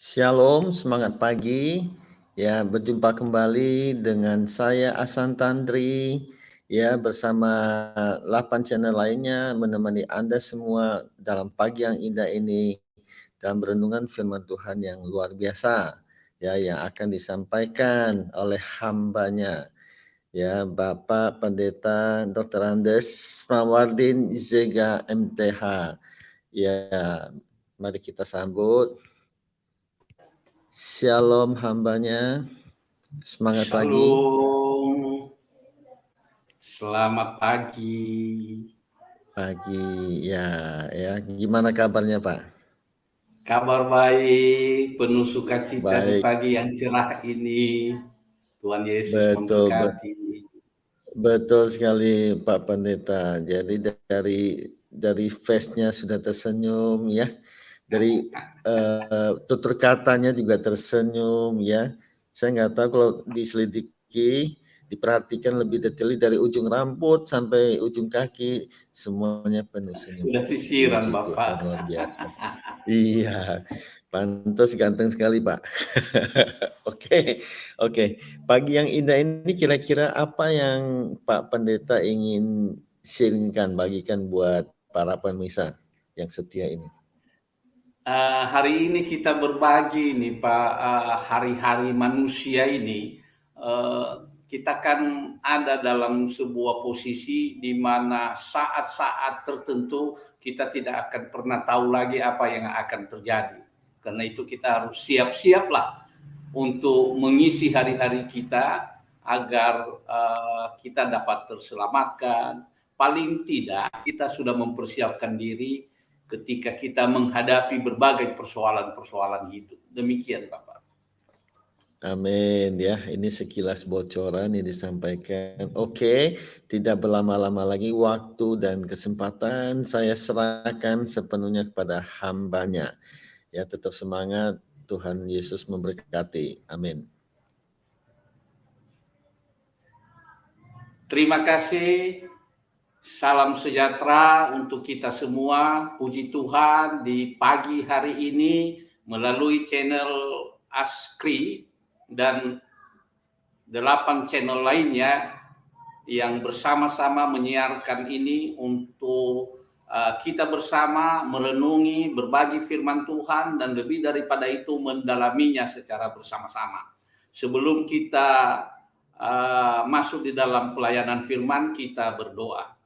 Shalom, semangat pagi. Ya, berjumpa kembali dengan saya Ahsan Tandri. Ya, bersama 8 channel lainnya menemani Anda semua dalam pagi yang indah ini dalam renungan firman Tuhan yang luar biasa. Ya, yang akan disampaikan oleh hambanya. Ya, Bapak Pendeta Dr. Andes Pramwardin Zega MTH. Ya, mari kita sambut. Shalom hambanya, semangat pagi. Shalom, selamat pagi. Pagi, ya, gimana kabarnya Pak? Kabar baik, penuh sukacita di Baik, pagi yang cerah ini. Tuhan Yesus betul, memberkati. betul sekali Pak Pendeta. Jadi dari face-nya sudah tersenyum ya, dari tutur katanya juga tersenyum ya. Saya nggak tahu kalau diselidiki, diperhatikan lebih detail dari ujung rambut sampai ujung kaki, semuanya penuh senyum. Udah sisiran Puji Tuhan Bapak. luar biasa. Iya, pantas ganteng sekali Pak. Oke, oke. Pagi yang indah ini kira-kira apa yang Pak Pendeta ingin sharingkan, bagikan buat para pemirsa yang setia ini? Hari ini kita berbagi nih Pak, hari-hari manusia ini. Kita kan ada dalam sebuah posisi di mana saat-saat tertentu kita tidak akan pernah tahu lagi apa yang akan terjadi. Karena itu kita harus siap-siaplah untuk mengisi hari-hari kita agar kita dapat terselamatkan. Paling tidak kita sudah mempersiapkan diri ketika kita menghadapi berbagai persoalan-persoalan hidup. Demikian Bapak. Amin ya, ini sekilas bocoran yang disampaikan. Oke, tidak berlama-lama lagi waktu dan kesempatan saya serahkan sepenuhnya kepada hambanya. Ya, tetap semangat, Tuhan Yesus memberkati. Amin. Terima kasih. Salam sejahtera untuk kita semua. Puji Tuhan di pagi hari ini melalui channel Askri dan 8 channel lainnya yang bersama-sama menyiarkan ini untuk kita bersama merenungi, berbagi firman Tuhan, dan lebih daripada itu mendalaminya secara bersama-sama. Sebelum kita masuk di dalam pelayanan firman, kita berdoa.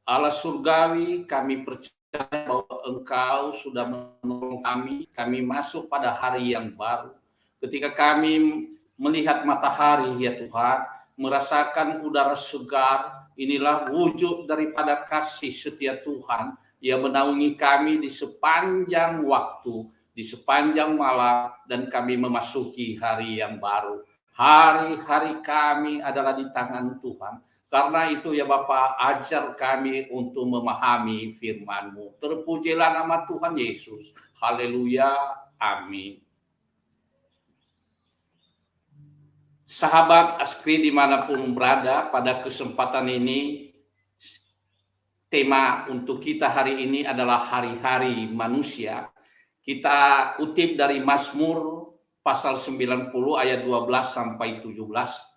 Allah surgawi, kami percaya bahwa Engkau sudah menolong kami masuk pada hari yang baru. Ketika kami melihat matahari, ya Tuhan, merasakan udara segar, inilah wujud daripada kasih setia Tuhan yang menaungi kami di sepanjang waktu, di sepanjang malam, dan kami memasuki hari yang baru. Hari-hari kami adalah di tangan Tuhan. Karena itu ya Bapak, ajar kami untuk memahami firman-Mu. Terpujilah nama Tuhan Yesus. Haleluya. Amin. Sahabat Askri dimanapun berada, pada kesempatan ini tema untuk kita hari ini adalah hari-hari manusia. Kita kutip dari Mazmur pasal 90 ayat 12 sampai 17.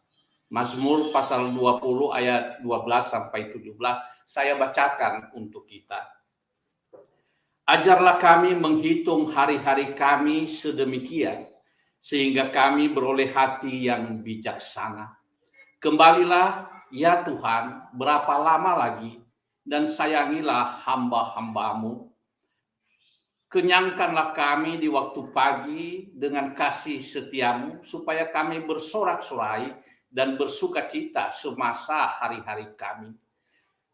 Mazmur pasal 20 ayat 12 sampai 17. Saya bacakan untuk kita. Ajarlah kami menghitung hari-hari kami sedemikian, sehingga kami beroleh hati yang bijaksana. Kembalilah ya Tuhan, berapa lama lagi, dan sayangilah hamba-hambamu. Kenyangkanlah kami di waktu pagi dengan kasih setiamu, supaya kami bersorak-sorai dan bersuka cita semasa hari-hari kami.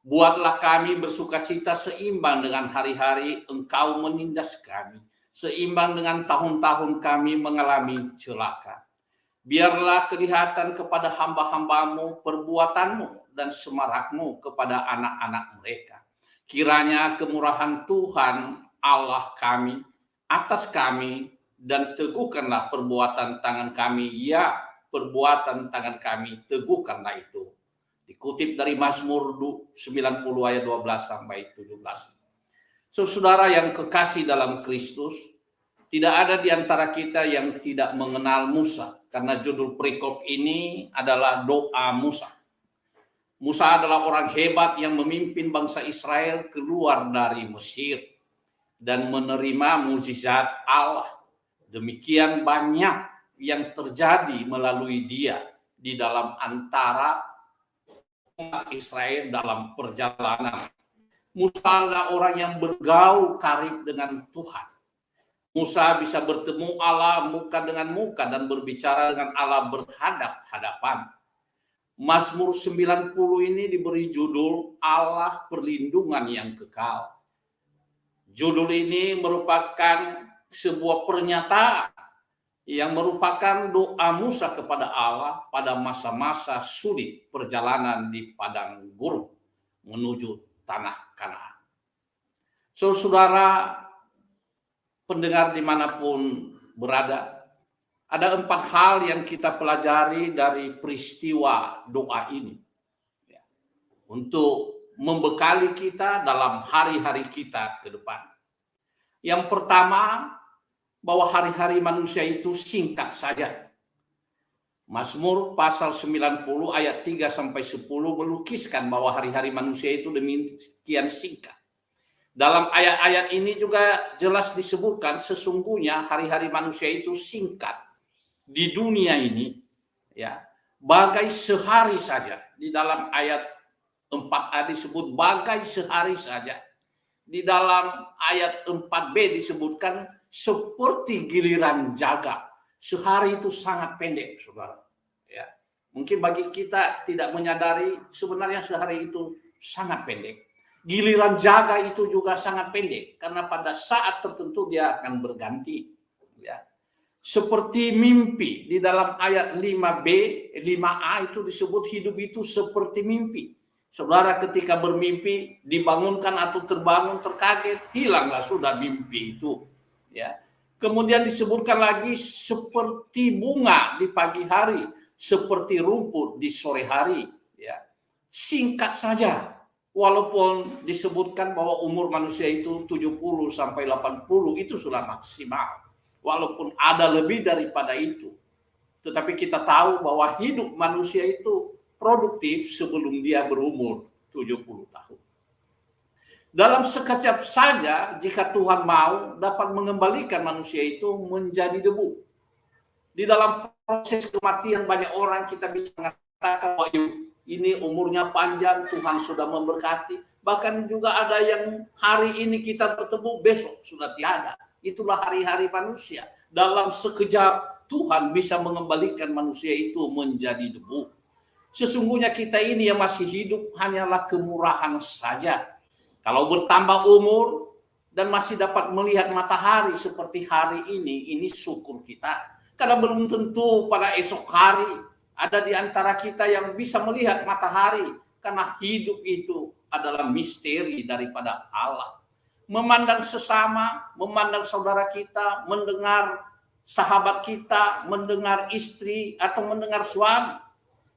Buatlah kami bersuka cita seimbang dengan hari-hari Engkau menindas kami, seimbang dengan tahun-tahun kami mengalami celaka. Biarlah kelihatan kepada hamba-hambamu perbuatanmu dan semarakmu kepada anak-anak mereka. Kiranya kemurahan Tuhan Allah kami atas kami, dan teguhkanlah perbuatan tangan kami, ya perbuatan tangan kami teguhkanlah itu. Dikutip dari Mazmur 90 ayat 12 sampai 17. Saudara yang kekasih dalam Kristus, Tidak ada di antara kita yang tidak mengenal Musa, karena judul perikop ini adalah doa Musa. Musa adalah orang hebat yang memimpin bangsa Israel keluar dari Mesir dan menerima mukjizat Allah. Demikian banyak yang terjadi melalui dia di dalam antara umat Israel dalam perjalanan. Musa adalah orang yang bergaul karib dengan Tuhan. Musa bisa bertemu Allah muka dengan muka dan berbicara dengan Allah berhadap-hadapan. Mazmur 90 ini diberi judul Allah Perlindungan yang Kekal. Judul ini merupakan sebuah pernyataan yang merupakan doa Musa kepada Allah pada masa-masa sulit perjalanan di padang gurun menuju tanah Kanaan. Saudara pendengar dimanapun berada, ada 4 hal yang kita pelajari dari peristiwa doa ini untuk membekali kita dalam hari-hari kita ke depan. Yang pertama, bahwa hari-hari manusia itu singkat saja. Mazmur pasal 90 ayat 3-10 melukiskan bahwa hari-hari manusia itu demikian singkat. Dalam ayat-ayat ini juga jelas disebutkan sesungguhnya hari-hari manusia itu singkat di dunia ini, ya, bagai sehari saja. Di dalam ayat 4a disebut bagai sehari saja. Di dalam ayat 4b disebutkan seperti giliran jaga. Sehari itu sangat pendek, saudara. Ya, mungkin bagi kita tidak menyadari sebenarnya sehari itu sangat pendek. Giliran jaga itu juga sangat pendek karena pada saat tertentu dia akan berganti. Ya. Seperti mimpi di dalam ayat 5b, 5a itu disebut hidup itu seperti mimpi. Saudara ketika bermimpi dibangunkan atau terbangun terkaget, hilanglah sudah mimpi itu. Ya. Kemudian disebutkan lagi seperti bunga di pagi hari, seperti rumput di sore hari. Ya. Singkat saja. Walaupun disebutkan bahwa umur manusia itu 70 sampai 80 itu sudah maksimal. Walaupun ada lebih daripada itu. Tetapi kita tahu bahwa hidup manusia itu produktif sebelum dia berumur 70 tahun. Dalam sekejap saja jika Tuhan mau dapat mengembalikan manusia itu menjadi debu. Di dalam proses kematian banyak orang kita bisa mengatakan bahwa ini umurnya panjang, Tuhan sudah memberkati. Bahkan juga ada yang hari ini kita bertemu, besok sudah tiada. Itulah hari-hari manusia. Dalam sekejap Tuhan bisa mengembalikan manusia itu menjadi debu. Sesungguhnya kita ini yang masih hidup hanyalah kemurahan saja. Kalau bertambah umur dan masih dapat melihat matahari seperti hari ini syukur kita. Karena belum tentu pada esok hari ada di antara kita yang bisa melihat matahari, karena hidup itu adalah misteri daripada Allah. Memandang sesama, memandang saudara kita, mendengar sahabat kita, mendengar istri atau mendengar suami,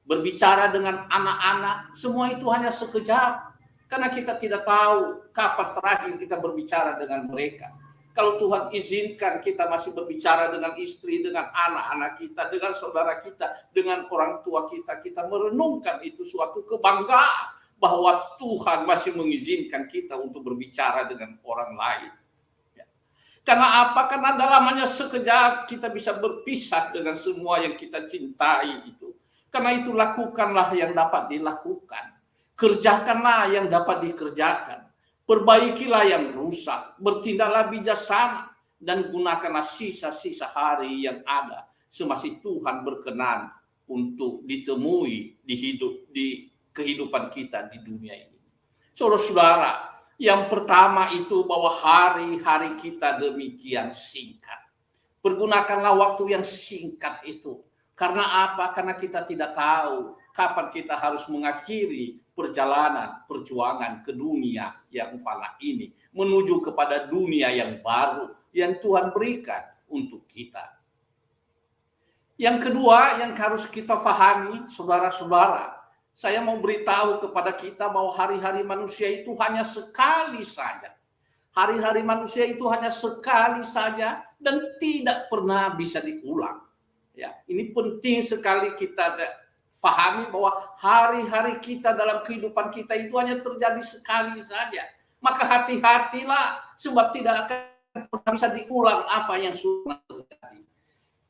berbicara dengan anak-anak, semua itu hanya sekejap. Karena kita tidak tahu kapan terakhir kita berbicara dengan mereka. Kalau Tuhan izinkan kita masih berbicara dengan istri, dengan anak-anak kita, dengan saudara kita, dengan orang tua kita, kita merenungkan itu suatu kebanggaan bahwa Tuhan masih mengizinkan kita untuk berbicara dengan orang lain. Ya. Karena apa? Karena dalamnya sekejap kita bisa berpisah dengan semua yang kita cintai itu. Karena itu lakukanlah yang dapat dilakukan. Kerjakanlah yang dapat dikerjakan. Perbaikilah yang rusak, bertindaklah bijaksana, dan gunakanlah sisa-sisa hari yang ada semasih Tuhan berkenan untuk ditemui di kehidupan kita di dunia ini. Saudara-saudara, yang pertama itu bahwa hari-hari kita demikian singkat. Pergunakanlah waktu yang singkat itu. Karena apa? Karena kita tidak tahu kapan kita harus mengakhiri perjalanan, perjuangan ke dunia yang fana ini, menuju kepada dunia yang baru yang Tuhan berikan untuk kita. Yang kedua yang harus kita pahami, saudara-saudara, saya mau beritahu kepada kita bahwa hari-hari manusia itu hanya sekali saja. Hari-hari manusia itu hanya sekali saja dan tidak pernah bisa diulang. Ya, ini penting sekali kita pahami bahwa hari-hari kita dalam kehidupan kita itu hanya terjadi sekali saja. Maka hati-hatilah, sebab tidak akan pernah bisa diulang apa yang sudah terjadi.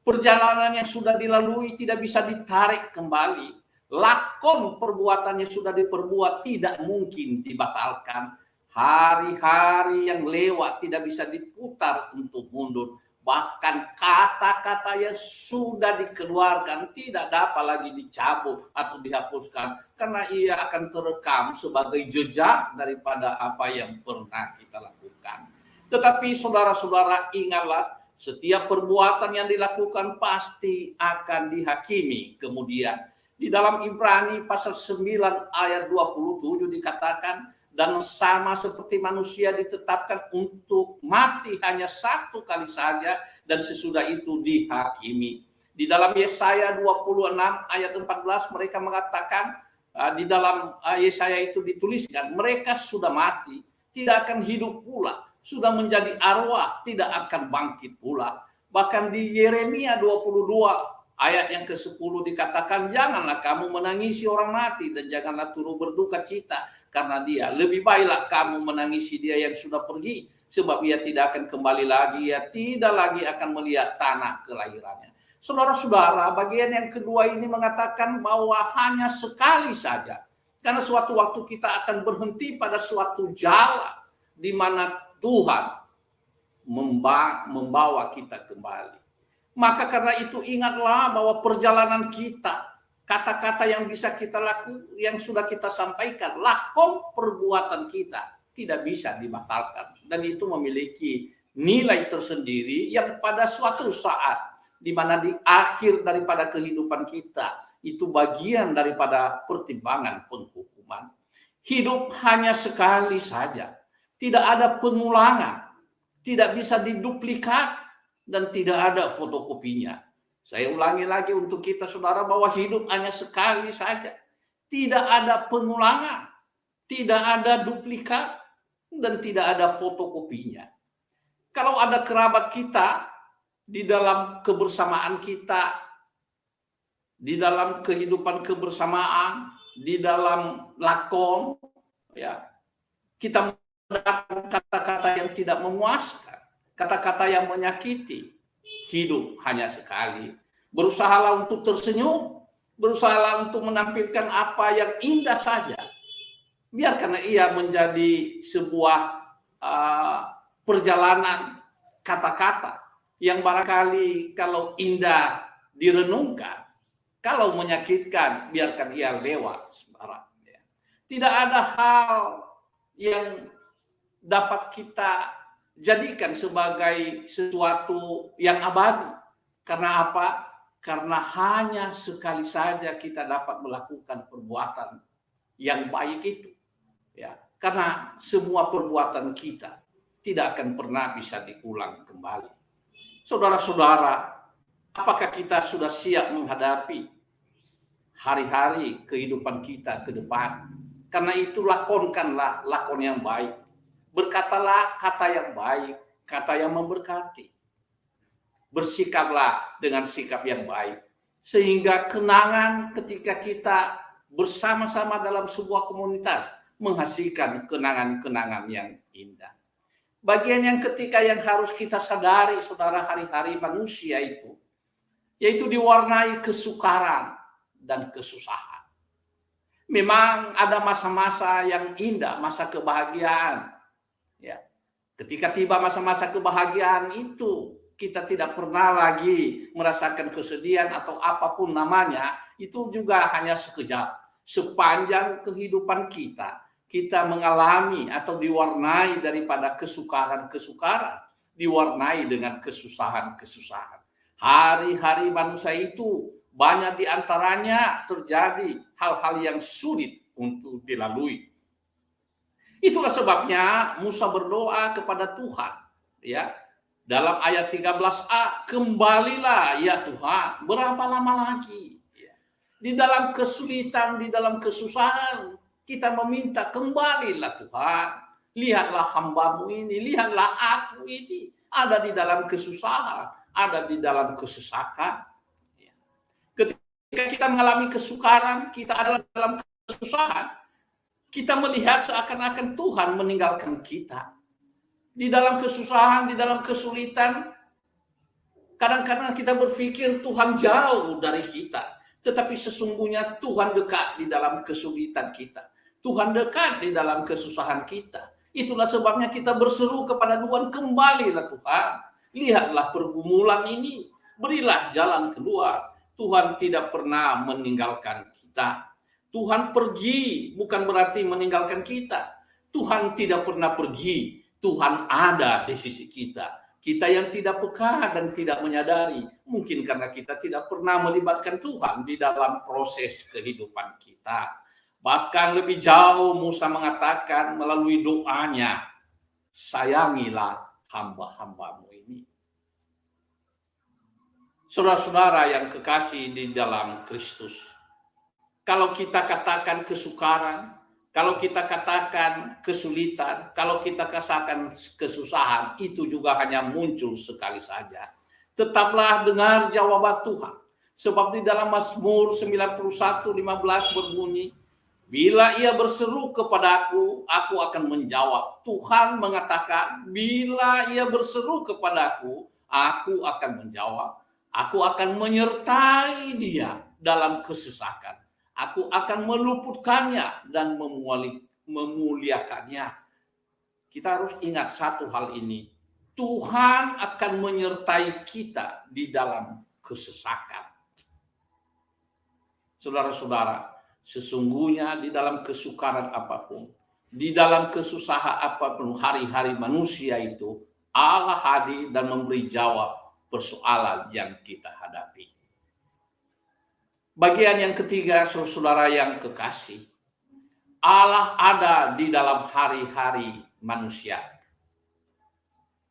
Perjalanan yang sudah dilalui tidak bisa ditarik kembali. Lakon perbuatannya sudah diperbuat, tidak mungkin dibatalkan. Hari-hari yang lewat tidak bisa diputar untuk mundur. Bahkan kata-kata yang sudah dikeluarkan tidak dapat lagi dicabut atau dihapuskan, karena ia akan terekam sebagai jejak daripada apa yang pernah kita lakukan. Tetapi saudara-saudara, ingatlah, setiap perbuatan yang dilakukan pasti akan dihakimi kemudian. Di dalam Ibrani pasal 9 ayat 27 dikatakan, dan sama seperti manusia ditetapkan untuk mati hanya satu kali saja, dan sesudah itu dihakimi. Di dalam Yesaya 26 ayat 14 mereka mengatakan, di dalam Yesaya itu dituliskan, mereka sudah mati, tidak akan hidup pula, sudah menjadi arwah, tidak akan bangkit pula. Bahkan di Yeremia 22 ayat yang ke-10 dikatakan, janganlah kamu menangisi orang mati dan janganlah turut berduka cita karena dia. Lebih baiklah kamu menangisi dia yang sudah pergi, sebab ia tidak akan kembali lagi, ia tidak lagi akan melihat tanah kelahirannya. Saudara-saudara, bagian yang kedua ini mengatakan bahwa hanya sekali saja. Karena suatu waktu kita akan berhenti pada suatu jalan di mana Tuhan membawa kita kembali. Maka karena itu ingatlah bahwa perjalanan kita, kata-kata yang bisa kita lakukan, yang sudah kita sampaikan, lakon perbuatan kita tidak bisa dibatalkan. Dan itu memiliki nilai tersendiri yang pada suatu saat, di mana di akhir daripada kehidupan kita, itu bagian daripada pertimbangan penghukuman. Hidup hanya sekali saja, tidak ada pengulangan, tidak bisa diduplikat, dan tidak ada fotokopinya. Saya ulangi lagi untuk kita saudara, bahwa hidup hanya sekali saja. Tidak ada pengulangan, tidak ada duplikat, dan tidak ada fotokopinya. Kalau ada kerabat kita di dalam kebersamaan kita, di dalam kehidupan kebersamaan, di dalam lakon, ya, kita mendapatkan kata-kata yang tidak memuaskan, kata-kata yang menyakiti. Hidup hanya sekali. Berusahalah untuk tersenyum, berusahalah untuk menampilkan apa yang indah saja. Biarkan ia menjadi sebuah perjalanan kata-kata yang barangkali kalau indah direnungkan, kalau menyakitkan biarkan ia lewat. Tidak ada hal yang dapat kita jadikan sebagai sesuatu yang abadi. Karena apa? Karena hanya sekali saja kita dapat melakukan perbuatan yang baik itu. Ya, karena semua perbuatan kita tidak akan pernah bisa diulang kembali. Saudara-saudara, apakah kita sudah siap menghadapi hari-hari kehidupan kita ke depan? Karena itu lakonkanlah lakon yang baik. Berkatalah kata yang baik, kata yang memberkati. Bersikaplah dengan sikap yang baik. Sehingga kenangan ketika kita bersama-sama dalam sebuah komunitas menghasilkan kenangan-kenangan yang indah. Bagian yang ketiga yang harus kita sadari, saudara, hari-hari manusia itu, yaitu diwarnai kesukaran dan kesusahan. Memang ada masa-masa yang indah, masa kebahagiaan. Ya, ketika tiba masa-masa kebahagiaan itu, kita tidak pernah lagi merasakan kesedihan atau apapun namanya, itu juga hanya sekejap. Sepanjang kehidupan kita, kita mengalami atau diwarnai daripada kesukaran-kesukaran, diwarnai dengan kesusahan-kesusahan. Hari-hari manusia itu banyak diantaranya terjadi hal-hal yang sulit untuk dilalui. Itulah sebabnya Musa berdoa kepada Tuhan, ya. Dalam ayat 13a, kembalilah ya Tuhan, berapa lama lagi? Ya. Di dalam kesulitan, di dalam kesusahan, kita meminta kembalilah Tuhan. Lihatlah hambamu ini, lihatlah aku ini ada di dalam kesusahan, ada di dalam kesesakan. Ketika kita mengalami kesukaran, kita ada dalam kesusahan, kita melihat seakan-akan Tuhan meninggalkan kita. Di dalam kesusahan, di dalam kesulitan, kadang-kadang kita berpikir Tuhan jauh dari kita. Tetapi sesungguhnya Tuhan dekat di dalam kesulitan kita. Tuhan dekat di dalam kesusahan kita. Itulah sebabnya kita berseru kepada Tuhan, kembalilah Tuhan. Lihatlah pergumulan ini, berilah jalan keluar. Tuhan tidak pernah meninggalkan kita. Tuhan pergi bukan berarti meninggalkan kita. Tuhan tidak pernah pergi. Tuhan ada di sisi kita. Kita yang tidak peka dan tidak menyadari, mungkin karena kita tidak pernah melibatkan Tuhan di dalam proses kehidupan kita. Bahkan lebih jauh Musa mengatakan melalui doanya, sayangilah hamba-hambamu ini. Saudara-saudara yang kekasih di dalam Kristus, kalau kita katakan kesukaran, kalau kita katakan kesulitan, kalau kita katakan kesusahan, itu juga hanya muncul sekali saja. Tetaplah dengar jawaban Tuhan. Sebab di dalam Mazmur 91:15 berbunyi, bila ia berseru kepadaku, aku akan menjawab. Tuhan mengatakan, bila ia berseru kepadaku, aku akan menjawab. Aku akan menyertai dia dalam kesesakan. Aku akan meluputkannya dan memuliakannya. Kita harus ingat satu hal ini. Tuhan akan menyertai kita di dalam kesesakan. Saudara-saudara, sesungguhnya di dalam kesukaran apapun, di dalam kesusahan apapun hari-hari manusia itu, Allah hadir dan memberi jawab persoalan yang kita hadapi. Bagian yang ketiga, saudara yang kekasih, Allah ada di dalam hari-hari manusia.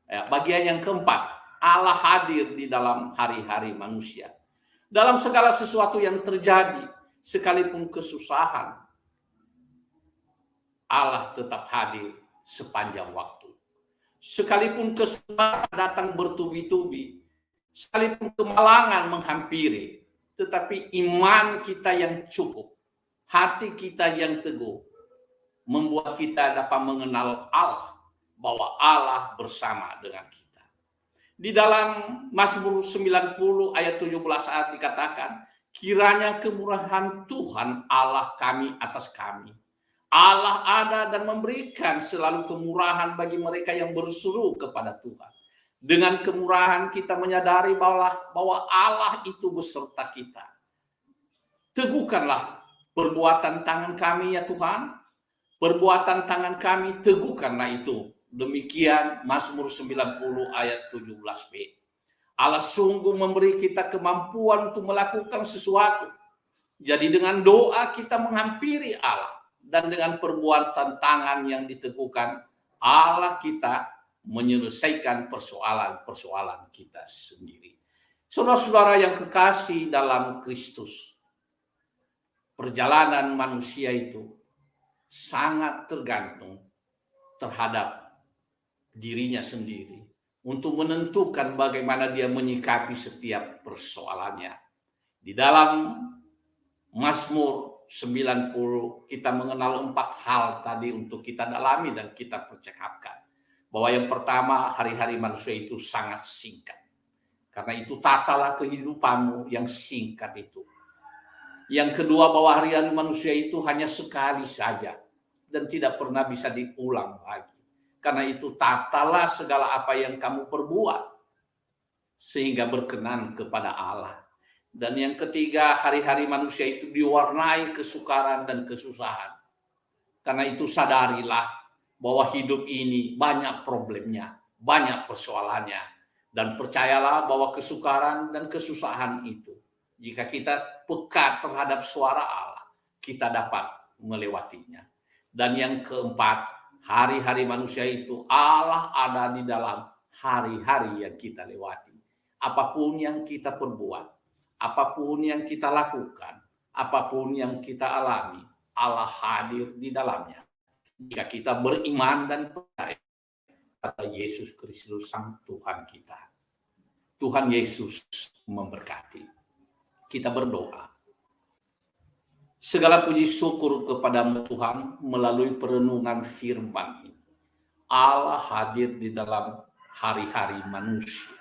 Bagian yang keempat, Allah hadir di dalam hari-hari manusia. Dalam segala sesuatu yang terjadi, sekalipun kesusahan, Allah tetap hadir sepanjang waktu. Sekalipun kesusahan datang bertubi-tubi, sekalipun kemalangan menghampiri, tetapi iman kita yang cukup, hati kita yang teguh, membuat kita dapat mengenal Allah, bahwa Allah bersama dengan kita. Di dalam Mazmur 90 ayat 17 dikatakan, kiranya kemurahan Tuhan Allah kami atas kami. Allah ada dan memberikan selalu kemurahan bagi mereka yang berseru kepada Tuhan. Dengan kemurahan kita menyadari bahwa Allah itu beserta kita. Teguhkanlah perbuatan tangan kami ya Tuhan. Perbuatan tangan kami teguhkanlah itu. Demikian Mazmur 90 ayat 17b. Allah sungguh memberi kita kemampuan untuk melakukan sesuatu. Jadi dengan doa kita menghampiri Allah. Dan dengan perbuatan tangan yang diteguhkan, Allah kita menyelesaikan persoalan-persoalan kita sendiri. Saudara-saudara yang kekasih dalam Kristus, perjalanan manusia itu sangat tergantung terhadap dirinya sendiri untuk menentukan bagaimana dia menyikapi setiap persoalannya. Di dalam Mazmur 90 kita mengenal 4 hal tadi untuk kita dalami dan kita percakapkan. Bahwa yang pertama, hari-hari manusia itu sangat singkat. Karena itu tatalah kehidupanmu yang singkat itu. Yang kedua, bahwa hari-hari manusia itu hanya sekali saja dan tidak pernah bisa diulang lagi. Karena itu tatalah segala apa yang kamu perbuat sehingga berkenan kepada Allah. Dan yang ketiga, hari-hari manusia itu diwarnai kesukaran dan kesusahan. Karena itu sadarilah bahwa hidup ini banyak problemnya, banyak persoalannya. Dan percayalah bahwa kesukaran dan kesusahan itu, jika kita peka terhadap suara Allah, kita dapat melewatinya. Dan yang keempat, hari-hari manusia itu Allah ada di dalam hari-hari yang kita lewati. Apapun yang kita perbuat, apapun yang kita lakukan, apapun yang kita alami, Allah hadir di dalamnya. jika kita beriman dan percaya pada Yesus Kristus Sang Tuhan kita. Tuhan Yesus memberkati. Kita berdoa. Segala puji syukur kepadamu Tuhan melalui perenungan firman ini. Allah hadir di dalam hari-hari manusia,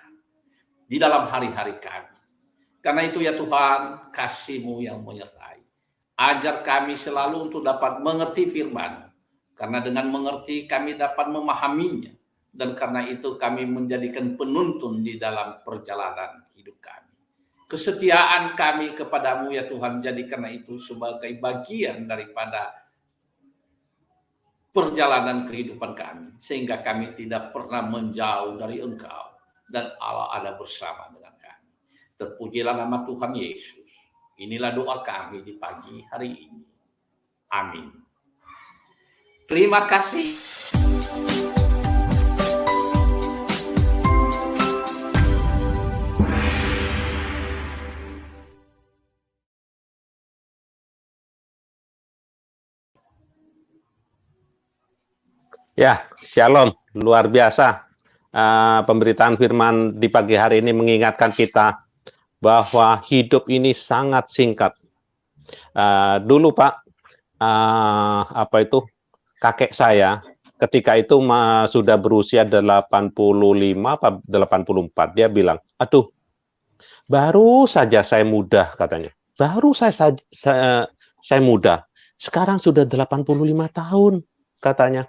di dalam hari-hari kami. Karena itu ya Tuhan, kasih-Mu yang menyertai. Ajar kami selalu untuk dapat mengerti firman, karena dengan mengerti kami dapat memahaminya, dan karena itu kami menjadikan penuntun di dalam perjalanan hidup kami. Kesetiaan kami kepadamu ya Tuhan, jadi karena itu sebagai bagian daripada perjalanan kehidupan kami, sehingga kami tidak pernah menjauh dari Engkau, dan Allah ada bersama dengan kami. Terpujilah nama Tuhan Yesus. Inilah doa kami di pagi hari ini. Amin. Terima kasih. Ya, shalom. Luar biasa. Pemberitaan firman di pagi hari ini mengingatkan kita bahwa hidup ini sangat singkat. Dulu Pak, kakek saya ketika itu sudah berusia 85 atau 84, dia bilang, aduh, baru saja saya muda katanya. Baru saya muda. Sekarang sudah 85 tahun katanya.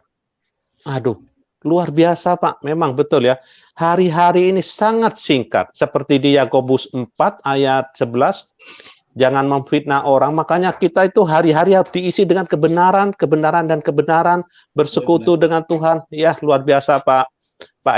Aduh, luar biasa Pak. Memang betul ya. Hari-hari ini sangat singkat. Seperti di Yakobus 4 ayat 11. Jangan memfitnah orang. Makanya kita itu hari-hari harus diisi dengan kebenaran, kebenaran, dan kebenaran. Bersekutu dengan Tuhan. Ya, luar biasa Pak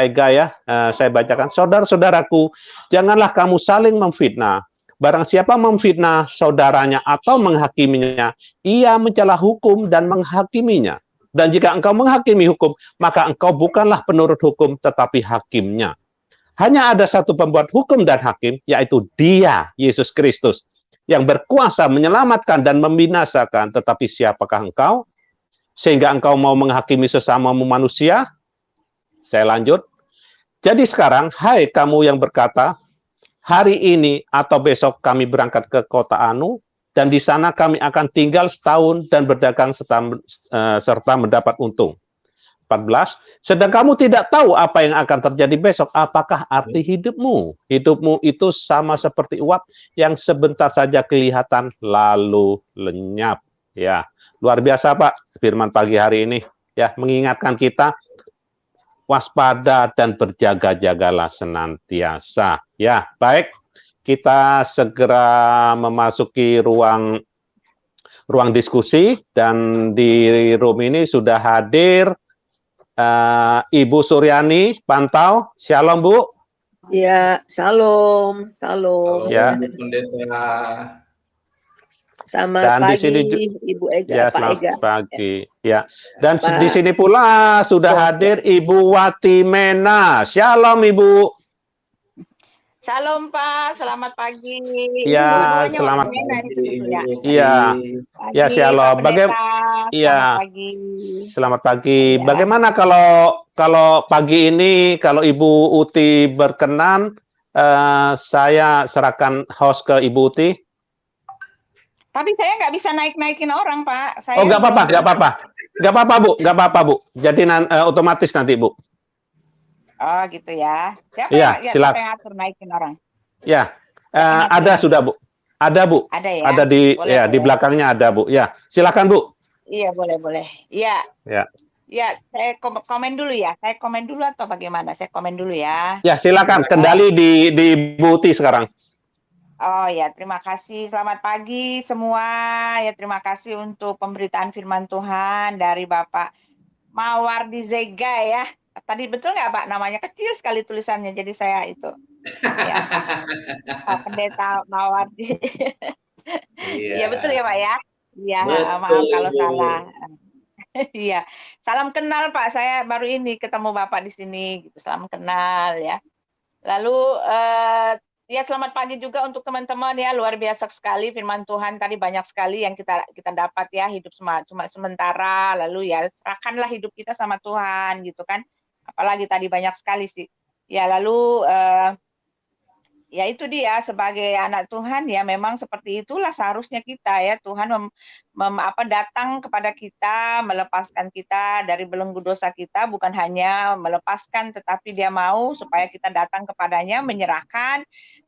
Ega ya. Saya bacakan. Saudara-saudaraku, janganlah kamu saling memfitnah. Barang siapa memfitnah saudaranya atau menghakiminya, ia mencela hukum dan menghakiminya. Dan jika engkau menghakimi hukum, maka engkau bukanlah penurut hukum, tetapi hakimnya. Hanya ada satu pembuat hukum dan hakim, yaitu Dia, Yesus Kristus, yang berkuasa menyelamatkan dan membinasakan. Tetapi siapakah engkau? Sehingga engkau mau menghakimi sesamamu manusia? Saya lanjut. Jadi sekarang, hai kamu yang berkata, hari ini atau besok kami berangkat ke kota Anu, dan di sana kami akan tinggal setahun dan berdagang serta mendapat untung. 14. Sedang kamu tidak tahu apa yang akan terjadi besok. Apakah arti hidupmu? Hidupmu itu sama seperti uap yang sebentar saja kelihatan lalu lenyap. Ya, luar biasa Pak firman pagi hari ini. Ya, mengingatkan kita waspada dan berjaga-jagalah senantiasa. Ya, baik. Kita segera memasuki ruang diskusi, dan di room ini sudah hadir Ibu Suryani Pantau. Shalom Bu. Ya, shalom, shalom. Ya. Selamat Dan pagi, di sini Ibu Ega, ya, Pak Ega. pagi. Ya. Dan di sini pula sudah hadir Ibu Wati Mena. Shalom Ibu. Shalom Pak, selamat pagi. Ya, selamat pagi. Iya. Ya, shalom. Selamat pagi. Selamat pagi. Ya. Bagaimana kalau pagi ini, kalau Ibu Uti berkenan, saya serahkan host ke Ibu Uti. Tapi saya nggak bisa naik-naikin orang, Pak. Oh, nggak apa-apa, nggak apa-apa. Nggak apa-apa, Bu. Nggak apa-apa, Bu. Jadi otomatis nanti, Bu. Oh, gitu ya. Siapa ya, yang ngatur naikin orang? Ya, ada sudah, Bu. Ada, Bu. Ada ya? Ada boleh. Di belakangnya ada, Bu. Ya, silakan, Bu. Iya, boleh. Iya. Ya. Ya, saya komen dulu ya. Saya komen dulu atau bagaimana? Saya komen dulu ya. Ya, silakan. Kendali di Bu Uti sekarang. Oh ya, terima kasih. Selamat pagi semua. Ya, terima kasih untuk pemberitaan firman Tuhan dari Bapak Mawardi Zega ya. Tadi betul nggak Pak? Namanya kecil sekali tulisannya, jadi saya itu. Ya, Pak Pendeta Mawardi. Iya betul ya Pak ya. Iya, maaf kalau salah. Iya, salam kenal Pak. Saya baru ini ketemu Bapak di sini. Gitu. Salam kenal ya. Lalu Ya, selamat pagi juga untuk teman-teman ya. Luar biasa sekali firman Tuhan tadi, banyak sekali yang kita dapat ya. Hidup cuma sementara, lalu ya serahkanlah hidup kita sama Tuhan gitu kan. Apalagi tadi banyak sekali sih. Ya, lalu ya itu dia, sebagai anak Tuhan ya memang seperti itulah seharusnya kita ya. Tuhan datang kepada kita, melepaskan kita dari belenggu dosa kita, bukan hanya melepaskan tetapi Dia mau supaya kita datang kepadanya, menyerahkan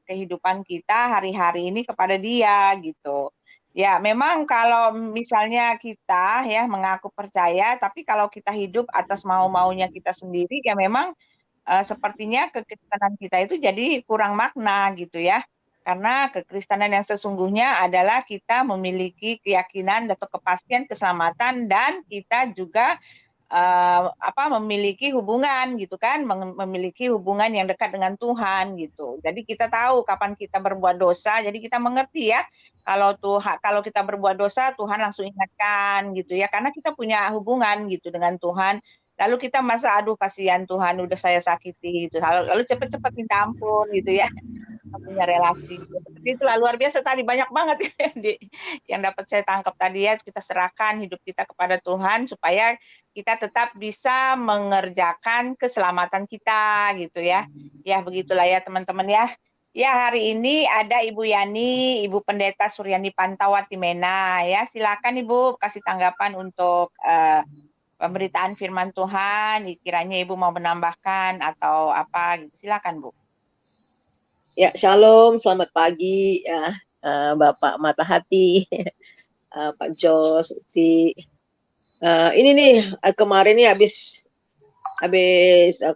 kehidupan kita hari-hari ini kepada Dia gitu. Ya, memang kalau misalnya kita ya mengaku percaya, tapi kalau kita hidup atas mau-maunya kita sendiri ya memang sepertinya kekristenan kita itu jadi kurang makna gitu ya. Karena kekristenan yang sesungguhnya adalah kita memiliki keyakinan atau kepastian keselamatan, dan kita juga memiliki hubungan gitu kan, memiliki hubungan yang dekat dengan Tuhan gitu. Jadi kita tahu kapan kita berbuat dosa, jadi kita mengerti ya kalau kita berbuat dosa Tuhan langsung ingatkan gitu ya, karena kita punya hubungan gitu dengan Tuhan. Lalu kita masa aduh kasihan Tuhan udah saya sakiti gitu. Lalu cepat-cepat minta ampun gitu ya. Punya relasi. Seperti itulah, luar biasa tadi, banyak banget ya yang dapat saya tangkap tadi ya. Kita serahkan hidup kita kepada Tuhan supaya kita tetap bisa mengerjakan keselamatan kita gitu ya. Ya begitulah ya teman-teman ya. Ya, hari ini ada Ibu Yani, Ibu Pendeta Suryani Pantawati Mena ya. Silakan Ibu kasih tanggapan untuk pemberitaan firman Tuhan. Kiranya Ibu mau menambahkan atau apa gitu. Silakan Bu. Ya, shalom, selamat pagi ya, Bapak Mata Hati, Pak Jos. Ini nih kemarin nih habis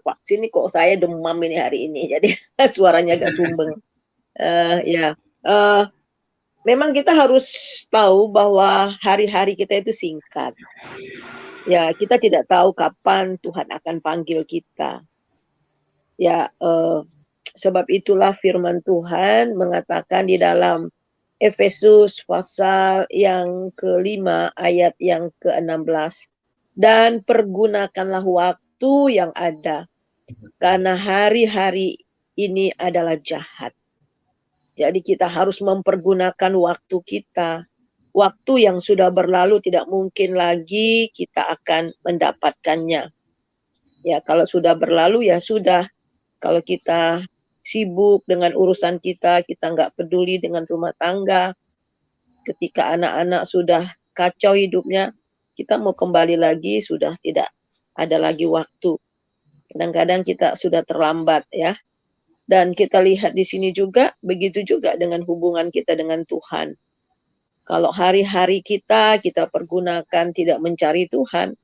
vaksin nih kok saya demam ini hari ini, jadi suaranya agak sumbeng. Memang kita harus tahu bahwa hari-hari kita itu singkat. Ya, kita tidak tahu kapan Tuhan akan panggil kita. Ya, sebab itulah firman Tuhan mengatakan di dalam Efesus pasal yang ke-5 ayat yang ke-16. Dan pergunakanlah waktu yang ada, karena hari-hari ini adalah jahat. Jadi kita harus mempergunakan waktu kita. Waktu yang sudah berlalu tidak mungkin lagi kita akan mendapatkannya. Ya, kalau sudah berlalu ya sudah. Kalau kita sibuk dengan urusan kita nggak peduli dengan rumah tangga. Ketika anak-anak sudah kacau hidupnya, kita mau kembali lagi sudah tidak ada lagi waktu. Kadang-kadang kita sudah terlambat ya. Dan kita lihat di sini juga, begitu juga dengan hubungan kita dengan Tuhan. Kalau hari-hari kita pergunakan tidak mencari Tuhan,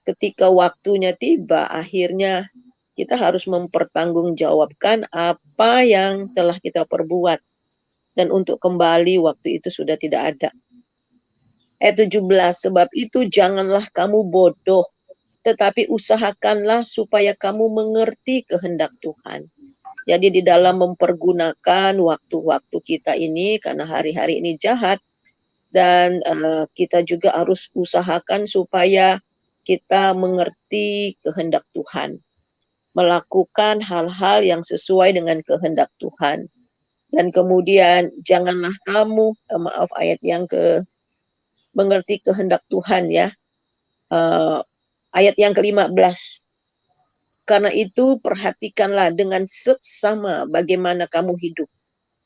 ketika waktunya tiba, akhirnya kita harus mempertanggungjawabkan apa yang telah kita perbuat. Dan untuk kembali waktu itu sudah tidak ada. Ayat 17, sebab itu janganlah kamu bodoh, tetapi usahakanlah supaya kamu mengerti kehendak Tuhan. Jadi di dalam mempergunakan waktu-waktu kita ini, karena hari-hari ini jahat, dan kita juga harus usahakan supaya kita mengerti kehendak Tuhan. Melakukan hal-hal yang sesuai dengan kehendak Tuhan. Dan kemudian janganlah kamu, ayat yang mengerti kehendak Tuhan ya. Ayat yang ke-15. Karena itu perhatikanlah dengan seksama bagaimana kamu hidup.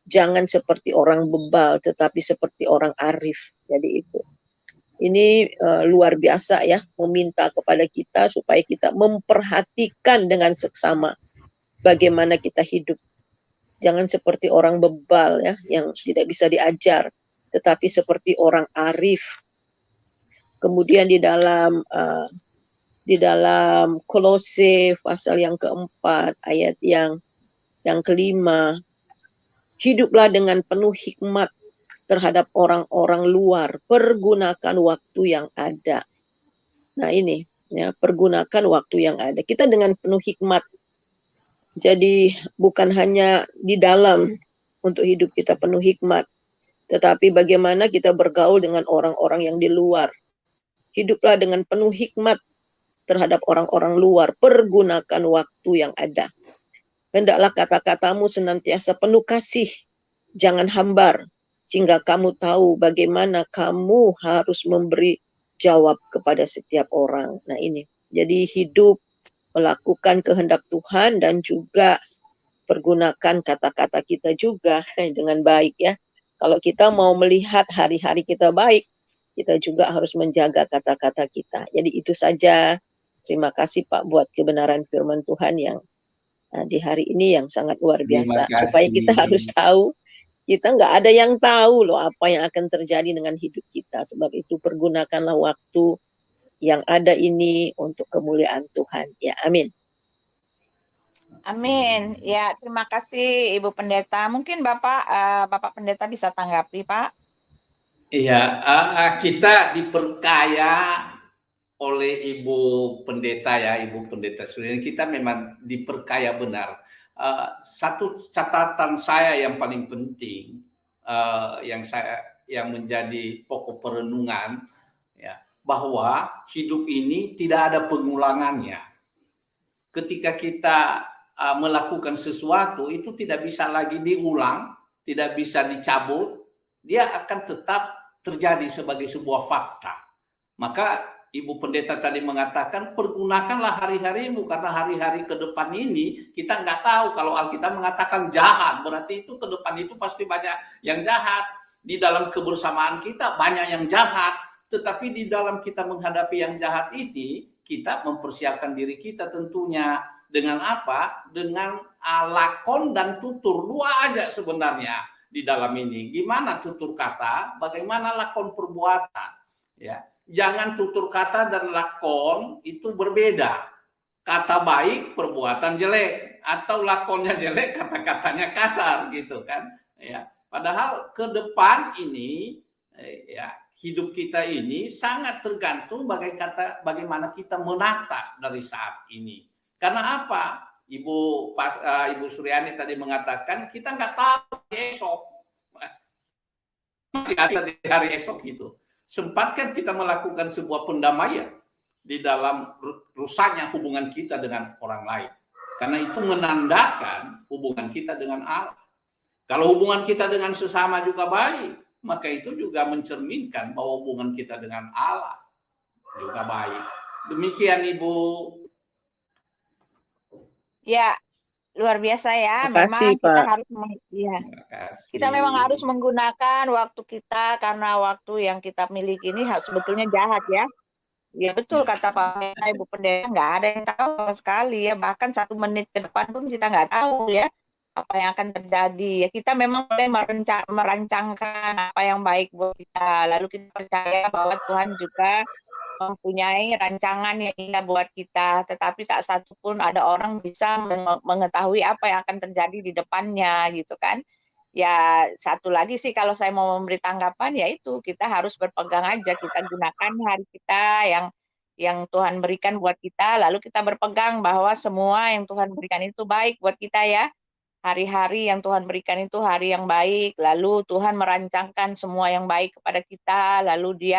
Jangan seperti orang bebal, tetapi seperti orang arif. Jadi itu. Ini luar biasa ya, meminta kepada kita supaya kita memperhatikan dengan seksama bagaimana kita hidup. Jangan seperti orang bebal ya, yang tidak bisa diajar, tetapi seperti orang arif. Kemudian di dalam Kolose pasal yang ke-4 ayat yang ke-5, hiduplah dengan penuh hikmat terhadap orang-orang luar, pergunakan waktu yang ada. Nah ini, ya, pergunakan waktu yang ada. Kita dengan penuh hikmat. Jadi bukan hanya di dalam untuk hidup kita penuh hikmat, tetapi bagaimana kita bergaul dengan orang-orang yang di luar. Hiduplah dengan penuh hikmat terhadap orang-orang luar, pergunakan waktu yang ada. Hendaklah kata-katamu senantiasa penuh kasih, jangan hambar, sehingga kamu tahu bagaimana kamu harus memberi jawab kepada setiap orang. Nah ini, jadi hidup melakukan kehendak Tuhan dan juga pergunakan kata-kata kita juga dengan baik ya. Kalau kita mau melihat hari-hari kita baik, kita juga harus menjaga kata-kata kita. Jadi itu saja. Terima kasih Pak buat kebenaran firman Tuhan yang di hari ini yang sangat luar biasa. Supaya kita harus tahu, kita nggak ada yang tahu loh apa yang akan terjadi dengan hidup kita. Sebab itu pergunakanlah waktu yang ada ini untuk kemuliaan Tuhan. Ya, amin. Amin. Ya, terima kasih Ibu Pendeta. Mungkin Bapak Pendeta bisa tanggapi, Pak. Iya, kita diperkaya oleh Ibu Pendeta ya, Ibu Pendeta Suryani. Kita memang diperkaya benar. Satu catatan saya yang paling penting, yang menjadi pokok perenungan, ya, bahwa hidup ini tidak ada pengulangannya. Ketika kita melakukan sesuatu itu tidak bisa lagi diulang, tidak bisa dicabut, dia akan tetap terjadi sebagai sebuah fakta. Maka Ibu Pendeta tadi mengatakan pergunakanlah hari-harimu, karena hari-hari ke depan ini kita nggak tahu. Kalau Alkitab mengatakan jahat, berarti itu ke depan itu pasti banyak yang jahat. Di dalam kebersamaan kita banyak yang jahat, tetapi di dalam kita menghadapi yang jahat ini, kita mempersiapkan diri kita tentunya dengan apa? Dengan lakon dan tutur, dua aja sebenarnya di dalam ini. Gimana tutur kata, bagaimana lakon perbuatan, ya. Jangan tutur kata dan lakon itu berbeda. Kata baik, perbuatan jelek, atau lakonnya jelek, kata-katanya kasar gitu kan. Ya, padahal ke depan ini, ya, hidup kita ini sangat tergantung bagaimana kita menata dari saat ini. Karena apa? Ibu Suryani tadi mengatakan kita nggak tahu esok, masih ada di hari esok gitu. Sempatkan kita melakukan sebuah pendamaian di dalam rusaknya hubungan kita dengan orang lain. Karena itu menandakan hubungan kita dengan Allah. Kalau hubungan kita dengan sesama juga baik, maka itu juga mencerminkan bahwa hubungan kita dengan Allah juga baik. Demikian Ibu. Ya, luar biasa ya. Makasih, memang kita Pak. harus kita memang harus menggunakan waktu kita, karena waktu yang kita miliki ini sebetulnya jahat ya. Ya betul kata Pak Pendeta, Ibu Pendeta, nggak ada yang tahu sama sekali ya. Bahkan 1 menit ke depan pun kita nggak tahu ya apa yang akan terjadi. Ya kita memang boleh merancangkan apa yang baik buat kita. Lalu kita percaya bahwa Tuhan juga mempunyai rancangan yang indah buat kita, tetapi tak satu pun ada orang bisa mengetahui apa yang akan terjadi di depannya gitu kan. Ya satu lagi sih kalau saya mau memberi tanggapan, yaitu kita harus berpegang aja, kita gunakan hari kita yang Tuhan berikan buat kita, lalu kita berpegang bahwa semua yang Tuhan berikan itu baik buat kita ya. Hari-hari yang Tuhan berikan itu hari yang baik, lalu Tuhan merancangkan semua yang baik kepada kita, lalu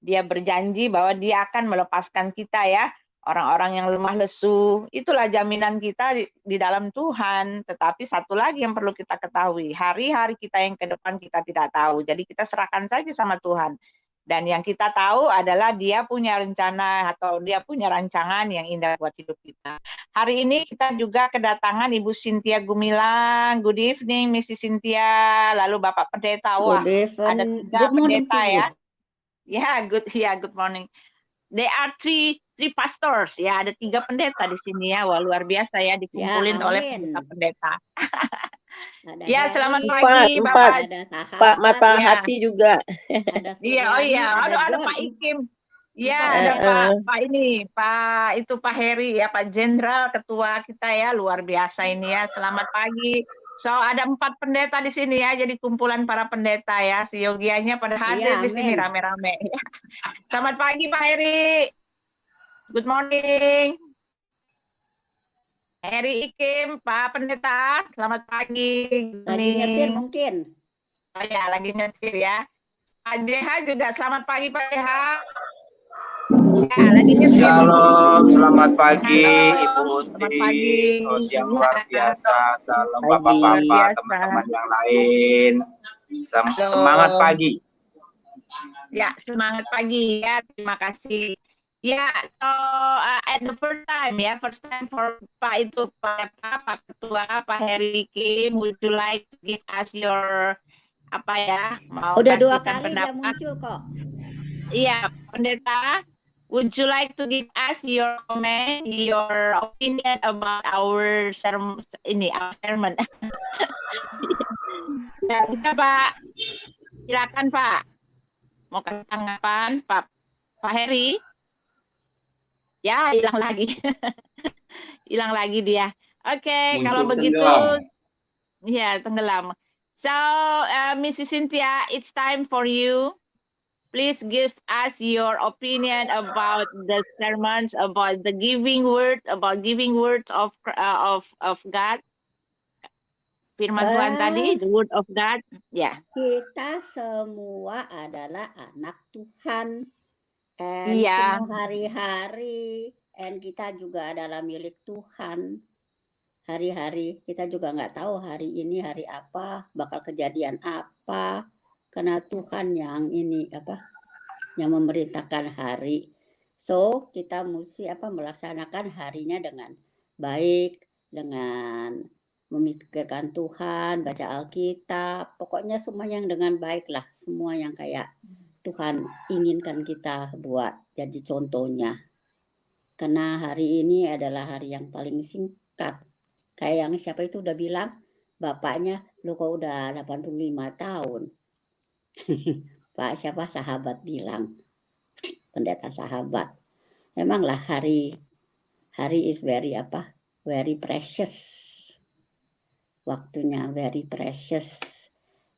dia berjanji bahwa dia akan melepaskan kita ya, orang-orang yang lemah lesu. Itulah jaminan kita di dalam Tuhan. Tetapi satu lagi yang perlu kita ketahui, hari-hari kita yang ke depan kita tidak tahu. Jadi kita serahkan saja sama Tuhan. Dan yang kita tahu adalah dia punya rencana atau dia punya rancangan yang indah buat hidup kita. Hari ini kita juga kedatangan Ibu Cynthia Gumilang. Good evening, Mrs. Cynthia. Lalu Bapak Pendeta. Wah, ada 3 pendeta ya. Good morning. There are three pastors ya, ada 3 pendeta di sini ya. Wah, luar biasa ya, dikumpulin oleh pendeta. Ya, selamat pagi Bapak. Pak Mata Hati juga. Iya, ada Pak Ikim. Ya, ada Pak Heri ya, Pak Jenderal Ketua kita ya, luar biasa ini ya. Selamat pagi. So ada 4 pendeta di sini ya, jadi kumpulan para pendeta ya. Si Yogianya pada hadir di sini rame-rame. Selamat pagi Pak Heri. Good morning. Heri Ikim, Pak Pendeta, selamat pagi. Lagi nyetir mungkin. Oh ya, lagi nyetir ya. Pak JH juga selamat pagi Pak JH. Ya, lagi nge-share. Shalom, selamat pagi Halo, Ibu selamat Uti, pagi. host yang Ya, luar biasa. Salam Pagi. luar bapak-bapak, biasa. teman-teman yang lain. Halo. Semangat pagi. Ya, semangat pagi ya. Terima kasih. Ya, so at the first time for Pak itu Pak Ketua Pak Heri Kim, would you like to give us your mau Udah 2 kasihkan kali dia pendapat? muncul kok. Iya, Pendeta, would you like to give us your comment, your opinion about our sermon our sermon? Ya, bisa Pak. Silakan Pak. Mau kasih tanggapan Pak Heri? Ya, hilang lagi. Hilang lagi dia. Oke, kalau begitu ya tenggelam. So, Mrs. Cynthia, it's time for you. Please give us your opinion about the sermons, about the giving words of God. Firman Tuhan tadi, the word of God. Ya. Kita semua adalah anak Tuhan. And Iya. semua hari-hari. And kita juga adalah milik Tuhan. Hari-hari kita juga nggak tahu hari ini hari apa, bakal kejadian apa. Karena Tuhan yang yang memerintahkan hari. So, kita mesti melaksanakan harinya dengan baik, dengan memikirkan Tuhan, baca Alkitab, pokoknya semua yang dengan baik lah, semua yang kayak Tuhan inginkan kita buat, jadi contohnya. Karena hari ini adalah hari yang paling singkat. Kayak yang siapa itu udah bilang, bapaknya lu kok udah 85 tahun. Pak siapa sahabat bilang, pendeta sahabat. Memanglah hari is very precious. Waktunya very precious.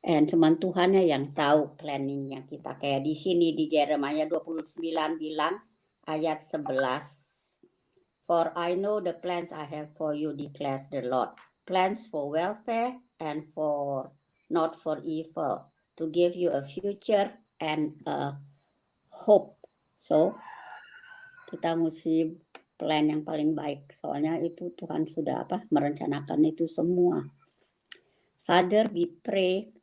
And cuman Tuhan yang tahu planningnya kita. Kayak di sini di Yeremia 29 bilang ayat 11. For I know the plans I have for you, declares the Lord. Plans for welfare and not for evil. To give you a future and a hope. So, kita mesti plan yang paling baik. Soalnya itu Tuhan sudah merencanakan itu semua. Father, we pray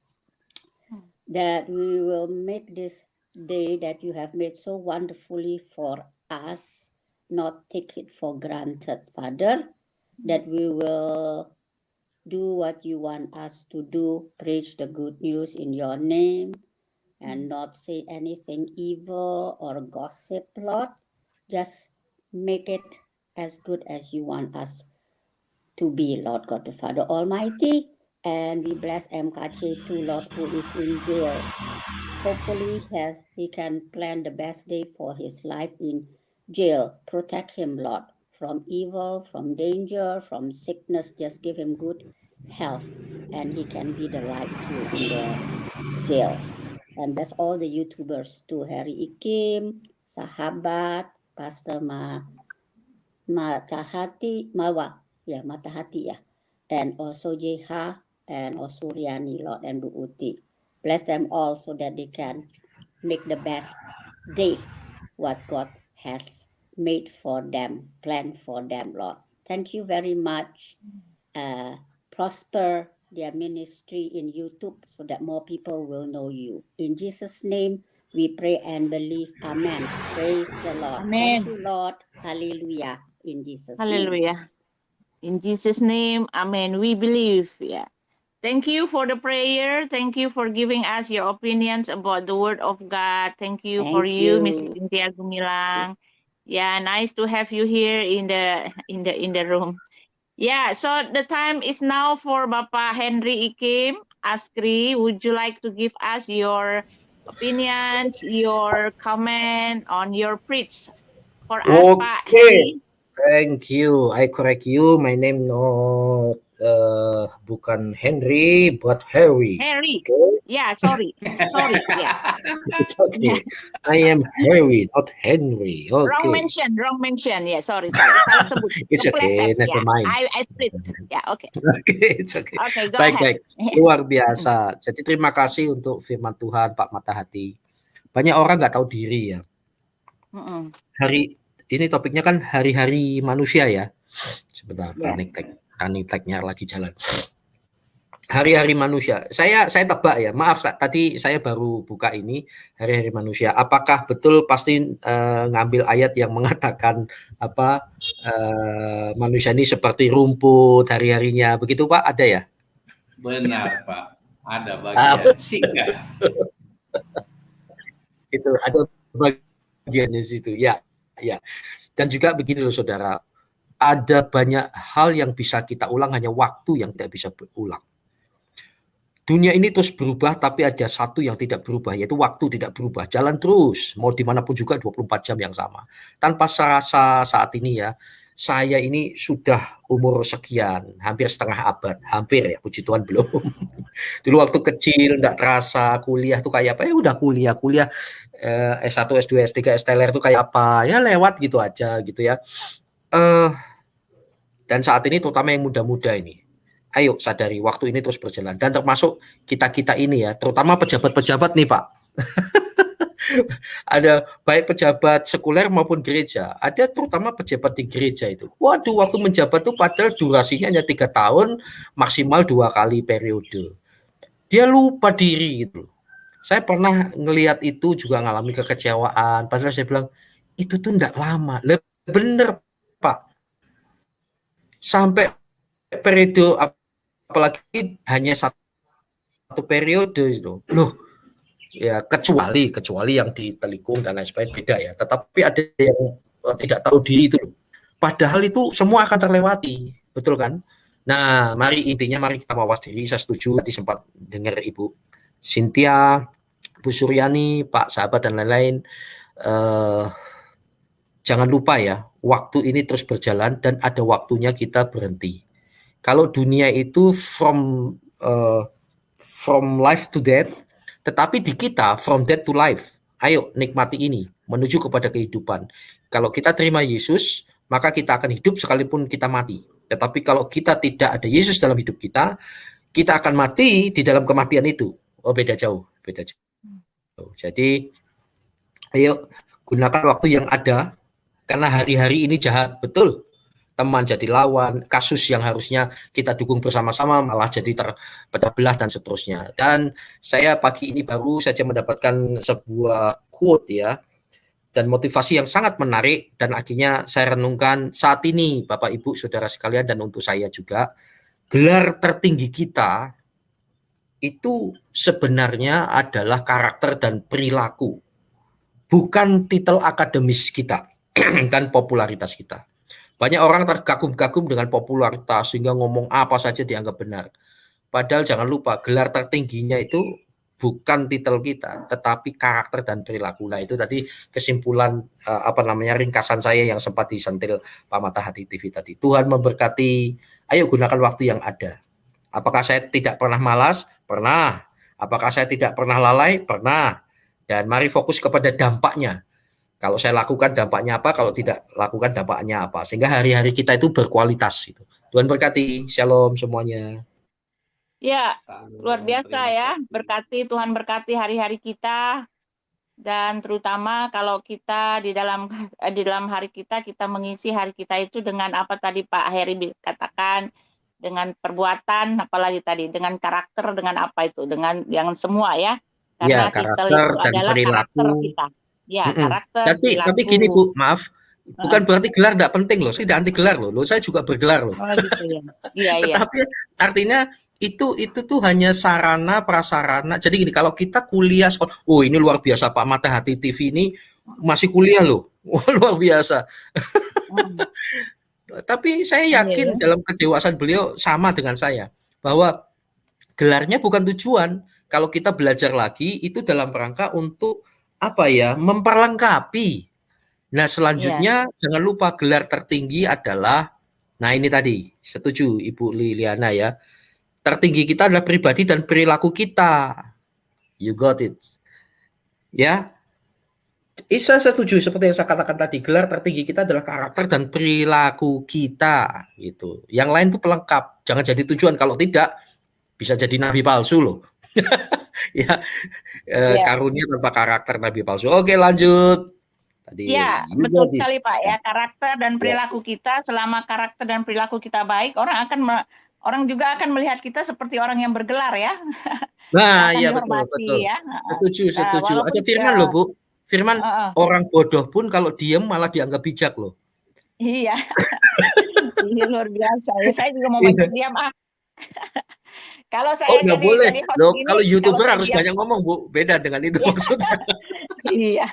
that we will make this day that you have made so wonderfully for us, not take it for granted, Father, that we will do what you want us to do, preach the good news in your name, and not say anything evil or gossip, Lord. Just make it as good as you want us to be, Lord God the Father Almighty. And we bless MKC too, Lord, who is in jail. Hopefully he can plan the best day for his life in jail. Protect him, Lord, from evil, from danger, from sickness. Just give him good health, and he can be the right too in the jail. And bless all the YouTubers too, Harry Ikim, Sahabat, Pastor Matahati, and also JH, and also Riani, Lord, and Bu Uti. Bless them all so that they can make the best day what God has made for them, planned for them, Lord. Thank you very much. Prosper their ministry in YouTube so that more people will know you. In Jesus' name, we pray and believe. Amen. Praise the Lord. Amen. Thank you, Lord. Hallelujah. In Jesus' name. Hallelujah. In Jesus' name, amen. We believe. Yeah. Thank you for the prayer. Thank you for giving us your opinions about the Word of God. Thank you for Thank you, you. Miss Cynthia Gumilang. Yeah, nice to have you here in the room. Yeah, so the time is now for Bapak Henry Ikim Askri. Would you like to give us your opinions, your comment on your preach for us, Pak Henry? Thank you. I correct you. My name not bukan Henry but Harry. Harry. Okay? Yeah, sorry. Yeah. It's okay. I am Harry, not Henry. Okay. Wrong mention. Yeah, sorry. Salah sebut. It's okay. Kepleset. Never Yeah. mind. I split. Yeah, okay. Okay, it's okay. Okay, go Baik. ahead. Luar biasa. Jadi terima kasih untuk firman Tuhan Pak Matahati. Banyak orang nggak tahu diri ya. Hari ini topiknya kan hari-hari manusia ya. Sebentar, Ya. running tag-nya lagi jalan. Hari-hari manusia. Saya tebak ya. Maaf, tadi saya baru buka ini hari-hari manusia. Apakah betul pasti ngambil ayat yang mengatakan apa manusia ini seperti rumput hari-harinya begitu Pak? Ada ya? Benar Pak. Ada bagian singkat. Itu ada bagiannya di situ. Ya, ya. Dan juga begini loh saudara. Ada banyak hal yang bisa kita ulang, hanya waktu yang tidak bisa berulang. Dunia ini terus berubah, tapi ada satu yang tidak berubah, yaitu waktu tidak berubah. Jalan terus, mau dimanapun juga 24 jam yang sama. Tanpa rasa saat ini ya, saya ini sudah umur sekian, hampir setengah abad. Hampir ya, puji Tuhan belum. Dulu waktu kecil, enggak terasa, kuliah tuh kayak apa, ya udah kuliah. S1, S2, S3, STLR tuh kayak apa, ya lewat gitu aja gitu ya. Dan saat ini terutama yang muda-muda ini, ayo sadari waktu ini terus berjalan, dan termasuk kita ini ya, terutama pejabat-pejabat nih Pak. Ada baik pejabat sekuler maupun gereja, ada terutama pejabat di gereja itu. Waduh, waktu menjabat tuh padahal durasinya hanya 3 tahun, maksimal 2 kali periode. Dia lupa diri gitu. Saya pernah ngelihat itu juga ngalami kekecewaan, padahal saya bilang itu tuh enggak lama. Bener Pak. Sampai periode apalagi hanya satu periode itu. Loh, ya kecuali yang di Telikung dan lain sebagainya beda ya. Tetapi ada yang tidak tahu diri itu loh. Padahal itu semua akan terlewati, betul kan? Nah, mari kita mawas diri. Saya setuju, tadi sempat dengar Ibu Cynthia, Bu Suryani, Pak Sahabat dan lain-lain. Jangan lupa ya, waktu ini terus berjalan dan ada waktunya kita berhenti. Kalau dunia itu from life to death, tetapi di kita from death to life. Ayo nikmati ini, menuju kepada kehidupan. Kalau kita terima Yesus, maka kita akan hidup sekalipun kita mati. Tetapi kalau kita tidak ada Yesus dalam hidup kita akan mati di dalam kematian itu. Oh, beda jauh. Jadi, ayo gunakan waktu yang ada, karena hari-hari ini jahat, betul. Teman jadi lawan, kasus yang harusnya kita dukung bersama-sama malah jadi terpecah belah dan seterusnya. Dan saya pagi ini baru saja mendapatkan sebuah quote ya, dan motivasi yang sangat menarik, dan akhirnya saya renungkan saat ini Bapak Ibu Saudara sekalian, dan untuk saya juga, gelar tertinggi kita itu sebenarnya adalah karakter dan perilaku, bukan titel akademis kita dan popularitas kita. Banyak orang terkagum-kagum dengan popularitas sehingga ngomong apa saja dianggap benar. Padahal jangan lupa gelar tertingginya itu bukan titel kita, tetapi karakter dan perilaku. Nah, itu tadi kesimpulan ringkasan saya yang sempat disentil Pak Mata Hati TV tadi. Tuhan memberkati. Ayo gunakan waktu yang ada. Apakah saya tidak pernah malas? Pernah. Apakah saya tidak pernah lalai? Pernah. Dan mari fokus kepada dampaknya. Kalau saya lakukan dampaknya apa, kalau tidak lakukan dampaknya apa. Sehingga hari-hari kita itu berkualitas. Gitu. Tuhan berkati. Shalom semuanya. Ya, luar biasa ya. Tuhan berkati hari-hari kita. Dan terutama kalau kita di dalam hari kita mengisi hari kita itu dengan apa tadi Pak Heri katakan, dengan perbuatan, apalagi tadi dengan karakter, dengan apa itu, dengan yang semua ya. Karena ya, titel itu adalah perilaku. Karakter kita. Ya, karakter. Tapi gini Bu, maaf, bukan berarti gelar tidak penting loh. Saya tidak anti gelar loh. Saya juga bergelar loh. Oh gitu ya. Iya. Tetapi artinya itu tuh hanya sarana prasarana. Jadi gini, kalau kita kuliah, oh ini luar biasa Pak Mata Hati TV ini masih kuliah loh. Luar biasa. Tapi saya yakin dalam kedewasaan beliau sama dengan saya, bahwa gelarnya bukan tujuan. Kalau kita belajar lagi itu dalam rangka untuk apa ya, memperlengkapi. Nah selanjutnya jangan lupa gelar tertinggi adalah, nah ini tadi setuju Ibu Liliana ya, tertinggi kita adalah pribadi dan perilaku kita. You got it ya. Saya setuju seperti yang saya katakan tadi, gelar tertinggi kita adalah karakter dan perilaku kita gitu. Yang lain itu pelengkap, jangan jadi tujuan. Kalau tidak bisa jadi nabi palsu loh. Ya, karunia tanpa karakter nabi palsu. Oke, lanjut. Tadi Ya, you betul know this. sekali Pak ya. Ya. Karakter dan perilaku kita, selama karakter dan perilaku kita baik, orang juga akan melihat kita seperti orang yang bergelar ya. Nah, Akan iya betul, dihormati betul. ya. Setuju. Ada Walaupun firman loh, Bu. Firman orang bodoh pun kalau diem malah dianggap bijak loh. iya. Ini luar biasa ya. Saya juga mau banyak diam Kalau saya nggak boleh. jadi host Loh, gini, kalau YouTuber saya harus diam. banyak ngomong, Bu. Beda dengan itu Iya. maksudnya. Iya.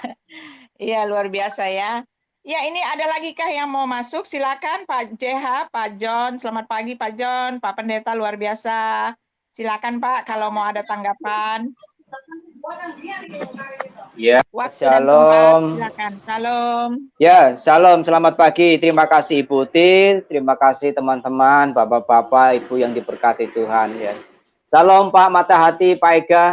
Iya, luar biasa ya. Ya, ini ada lagi kah yang mau masuk? Silakan Pak JH, Pak John. Selamat pagi Pak John, Pak Pendeta luar biasa. Silakan Pak kalau mau ada tanggapan. Ya, Waktu dan tempat, shalom. silakan. Shalom. Ya, shalom. Selamat pagi. Terima kasih Ibu Uti. Terima kasih teman-teman, bapak-bapak, ibu yang diberkati Tuhan. Ya. Shalom Pak Mata Hati, Pak Ega.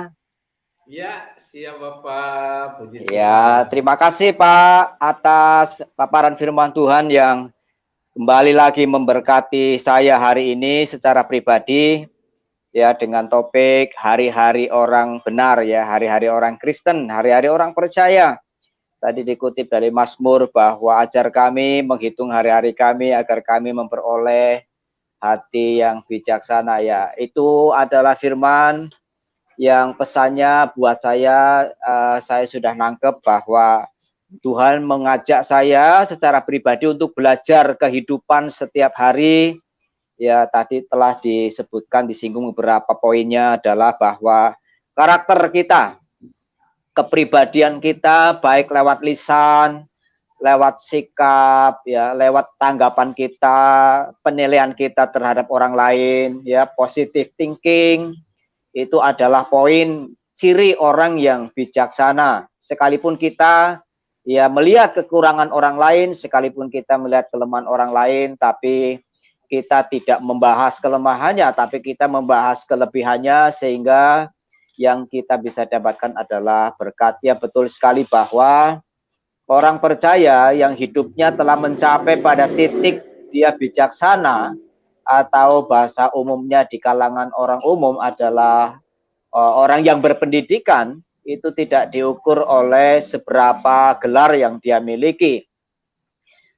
Ya, siap Bapak. Puji Ya, Tuhan. terima kasih Pak atas paparan firman Tuhan yang kembali lagi memberkati saya hari ini secara pribadi. Ya, dengan topik hari-hari orang benar ya, hari-hari orang Kristen, hari-hari orang percaya. Tadi dikutip dari Mazmur bahwa ajar kami menghitung hari-hari kami agar kami memperoleh hati yang bijaksana ya. Itu adalah firman yang pesannya buat saya sudah nangkep bahwa Tuhan mengajak saya secara pribadi untuk belajar kehidupan setiap hari. Ya, tadi telah disebutkan, disinggung beberapa poinnya adalah bahwa karakter kita, kepribadian kita, baik lewat lisan, lewat sikap, ya, lewat tanggapan kita, penilaian kita terhadap orang lain, ya, positive thinking, itu adalah poin ciri orang yang bijaksana. Sekalipun kita ya melihat kekurangan orang lain, sekalipun kita melihat kelemahan orang lain, tapi kita tidak membahas kelemahannya, tapi kita membahas kelebihannya, sehingga yang kita bisa dapatkan adalah berkat. Ya, betul sekali bahwa orang percaya yang hidupnya telah mencapai pada titik dia bijaksana, atau bahasa umumnya di kalangan orang umum adalah orang yang berpendidikan, itu tidak diukur oleh seberapa gelar yang dia miliki.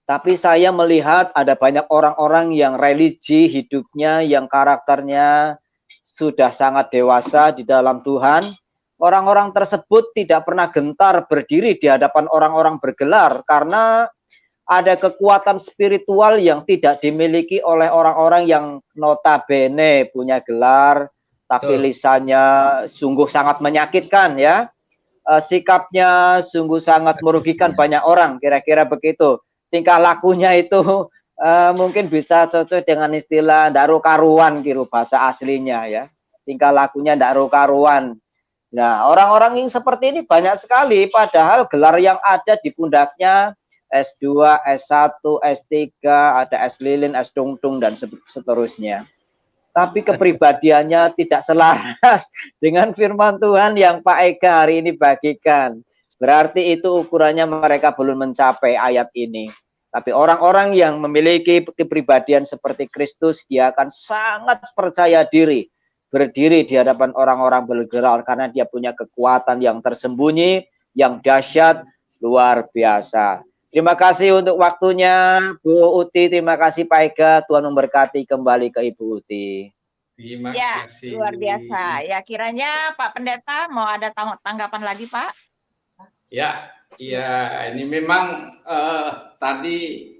Tapi saya melihat ada banyak orang-orang yang religi hidupnya, yang karakternya sudah sangat dewasa di dalam Tuhan. Orang-orang tersebut tidak pernah gentar berdiri di hadapan orang-orang bergelar karena ada kekuatan spiritual yang tidak dimiliki oleh orang-orang yang notabene punya gelar, tapi lisannya sungguh sangat menyakitkan ya. Sikapnya sungguh sangat merugikan banyak orang, kira-kira begitu. Tingkah lakunya itu mungkin bisa cocok dengan istilah ndak karuan gitu bahasa aslinya ya. Tingkah lakunya ndak karuan. Nah, orang-orang yang seperti ini banyak sekali, padahal gelar yang ada di pundaknya S2, S1, S3, ada S lilin, S tungtung dan seterusnya. Tapi kepribadiannya tidak selaras dengan firman Tuhan yang Pak Ega hari ini bagikan. Berarti itu ukurannya mereka belum mencapai ayat ini. Tapi orang-orang yang memiliki kepribadian seperti Kristus, dia akan sangat percaya diri, berdiri di hadapan orang-orang bergelar karena dia punya kekuatan yang tersembunyi, yang dahsyat, luar biasa. Terima kasih untuk waktunya, Bu Uti. Terima kasih Pak Ega. Tuhan memberkati kembali ke Ibu Uti. Terima kasih. Luar biasa. Ya, kiranya Pak Pendeta mau ada tanggapan lagi, Pak? Ya, ini memang tadi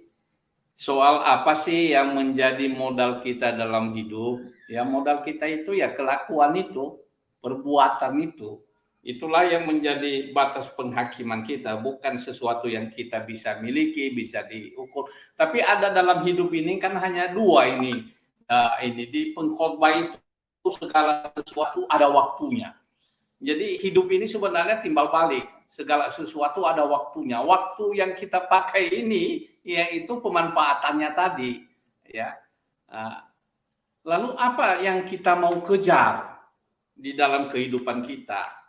soal apa sih yang menjadi modal kita dalam hidup. Ya, modal kita itu ya kelakuan itu, perbuatan itu. Itulah yang menjadi batas penghakiman kita, bukan sesuatu yang kita bisa miliki, bisa diukur. Tapi ada dalam hidup ini kan hanya dua ini. Ini di pengkhotbah itu segala sesuatu ada waktunya. Jadi hidup ini sebenarnya timbal balik. Segala sesuatu ada waktunya. Waktu yang kita pakai ini yaitu pemanfaatannya tadi, ya. Lalu apa yang kita mau kejar di dalam kehidupan kita?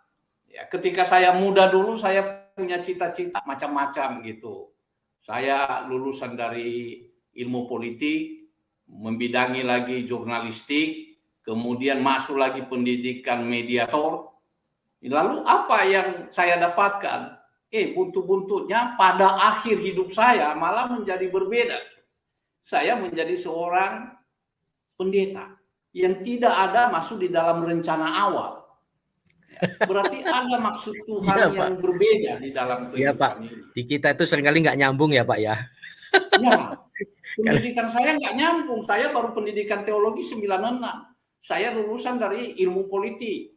Ya, ketika saya muda dulu saya punya cita-cita macam-macam gitu. Saya lulusan dari ilmu politik, membidangi lagi jurnalistik, kemudian masuk lagi pendidikan mediator. Lalu apa yang saya dapatkan? buntut-buntutnya pada akhir hidup saya malah menjadi berbeda. Saya menjadi seorang pendeta yang tidak ada masuk di dalam rencana awal. Berarti ada maksud Tuhan Iya, yang berbeda di dalam Iya, Pak. kehidupan ini. Di kita itu seringkali nggak nyambung ya, Pak ya. Ya, pendidikan saya nggak nyambung. Saya baru pendidikan teologi 96. Saya lulusan dari ilmu politik.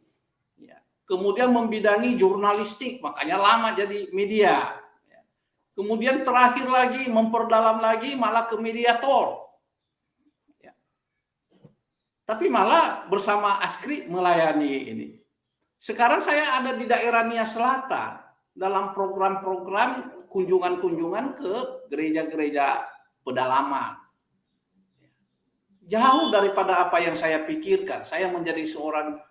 Ya. Kemudian membidangi jurnalistik, makanya lama jadi media. Ya. Kemudian terakhir lagi, memperdalam lagi, malah ke mediator. Ya. Tapi malah bersama Askri melayani ini. Sekarang saya ada di daerah Nia Selatan dalam program-program kunjungan-kunjungan ke gereja-gereja pedalaman. Jauh daripada apa yang saya pikirkan. Saya menjadi seorang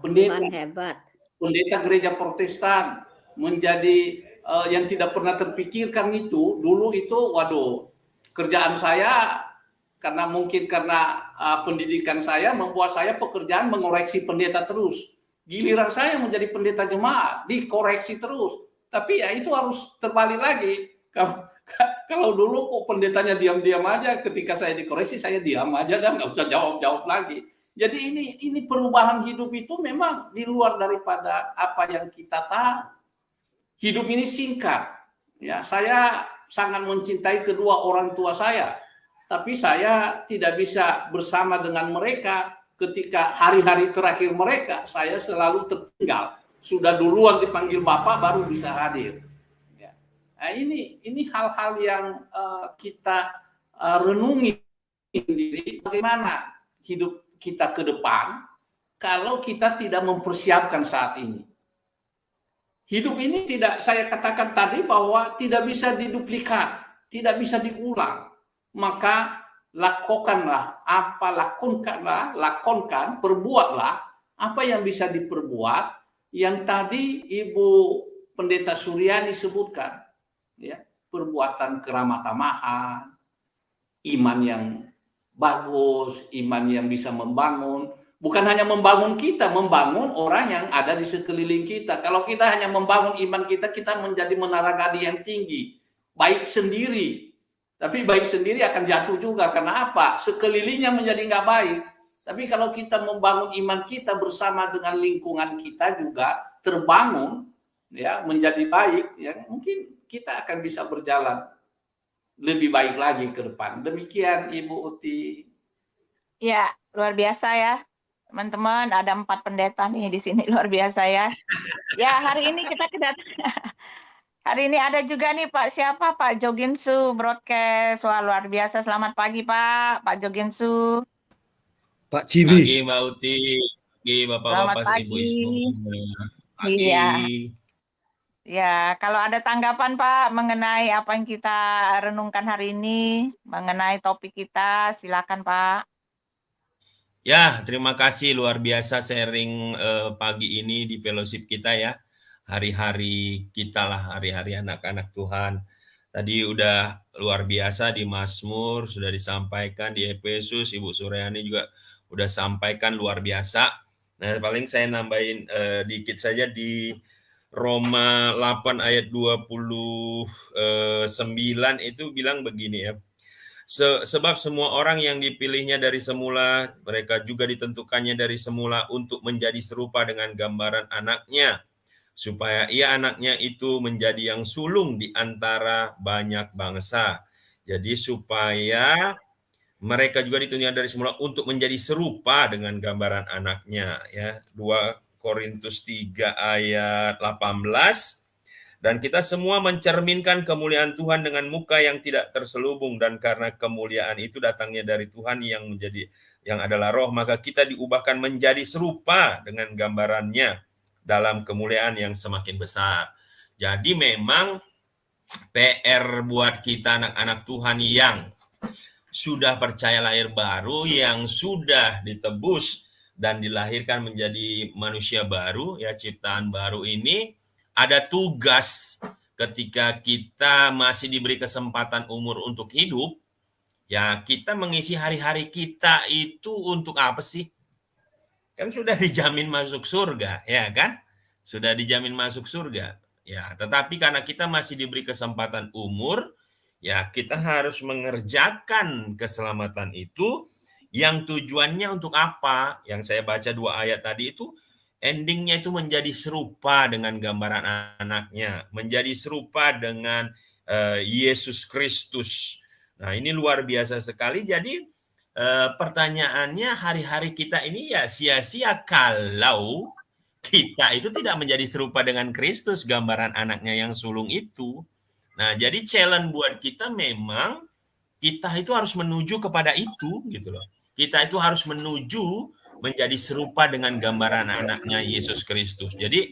pendeta, Tuhan hebat. pendeta gereja Protestan, menjadi yang tidak pernah terpikirkan itu. Dulu itu, waduh, kerjaan saya karena pendidikan saya membuat saya pekerjaan mengoreksi pendeta terus. Giliran saya menjadi pendeta jemaat, dikoreksi terus. Tapi ya itu harus terbalik lagi. Kalau dulu kok pendetanya diam-diam aja, ketika saya dikoreksi saya diam aja dan nggak usah jawab-jawab lagi. Jadi ini perubahan hidup itu memang di luar daripada apa yang kita tahu. Hidup ini singkat. Ya, saya sangat mencintai kedua orang tua saya, tapi saya tidak bisa bersama dengan mereka ketika hari-hari terakhir mereka. Saya selalu tertinggal. Sudah duluan dipanggil Bapak baru bisa hadir. Nah, ini hal-hal yang kita renungi sendiri, bagaimana hidup kita ke depan kalau kita tidak mempersiapkan saat ini. Hidup ini tidak, saya katakan tadi bahwa tidak bisa diduplikat, tidak bisa diulang. Maka lakukanlah lakonkan, perbuatlah apa yang bisa diperbuat, yang tadi Ibu Pendeta Suryani sebutkan. Ya, perbuatan keramah tamahan, iman yang bagus, iman yang bisa membangun, bukan hanya membangun kita, membangun orang yang ada di sekeliling kita. Kalau kita hanya membangun iman kita, kita menjadi menara gadi yang tinggi, baik sendiri, tapi baik sendiri akan jatuh juga. Karena apa? Sekelilingnya menjadi nggak baik. Tapi kalau kita membangun iman kita bersama dengan lingkungan kita juga terbangun, ya, menjadi baik, ya mungkin kita akan bisa berjalan lebih baik lagi ke depan. Demikian Ibu Uti. Ya, luar biasa ya. Teman-teman, ada 4 pendeta nih di sini, luar biasa ya. Ya, hari ini kita kedatangan. Hari ini ada juga nih Pak siapa? Pak Joginsu broadcast. Wah, luar biasa. Selamat pagi Pak Joginsu. Pak Jibi. Pagi Mbak Uti. Pagi Bapak-bapak, Ibu-ibu. Pagi. Iya. Ya, kalau ada tanggapan Pak mengenai apa yang kita renungkan hari ini, mengenai topik kita, silakan Pak. Ya, terima kasih luar biasa sharing pagi ini di fellowship kita ya. Hari-hari kita lah, hari-hari anak-anak Tuhan. Tadi udah luar biasa di Mazmur, sudah disampaikan di Efesus, Ibu Suryani juga udah sampaikan luar biasa. Nah, paling saya nambahin dikit saja di Roma 8 ayat 29 itu bilang begini ya. Sebab semua orang yang dipilihnya dari semula, mereka juga ditentukannya dari semula untuk menjadi serupa dengan gambaran anaknya, supaya ia anaknya itu menjadi yang sulung di antara banyak bangsa. Jadi supaya mereka juga ditentukan dari semula untuk menjadi serupa dengan gambaran anaknya. Ya, 2 Korintus 3 ayat 18, dan kita semua mencerminkan kemuliaan Tuhan dengan muka yang tidak terselubung, dan karena kemuliaan itu datangnya dari Tuhan yang adalah roh, maka kita diubahkan menjadi serupa dengan gambarannya dalam kemuliaan yang semakin besar. Jadi memang PR buat kita anak-anak Tuhan yang sudah percaya lahir baru, yang sudah ditebus dan dilahirkan menjadi manusia baru, ya ciptaan baru ini, ada tugas ketika kita masih diberi kesempatan umur untuk hidup, ya kita mengisi hari-hari kita itu untuk apa sih? Kan sudah dijamin masuk surga, ya kan? Sudah dijamin masuk surga. Ya, tetapi karena kita masih diberi kesempatan umur, ya kita harus mengerjakan keselamatan itu yang tujuannya untuk apa? Yang saya baca 2 ayat tadi itu endingnya itu menjadi serupa dengan gambaran anaknya, menjadi serupa dengan Yesus Kristus. Nah, ini luar biasa sekali. Jadi pertanyaannya, hari-hari kita ini ya sia-sia kalau kita itu tidak menjadi serupa dengan Kristus, gambaran anaknya yang sulung itu. Nah, jadi challenge buat kita memang kita itu harus menuju kepada itu gitu loh. Kita itu harus menuju menjadi serupa dengan gambaran anaknya Yesus Kristus. Jadi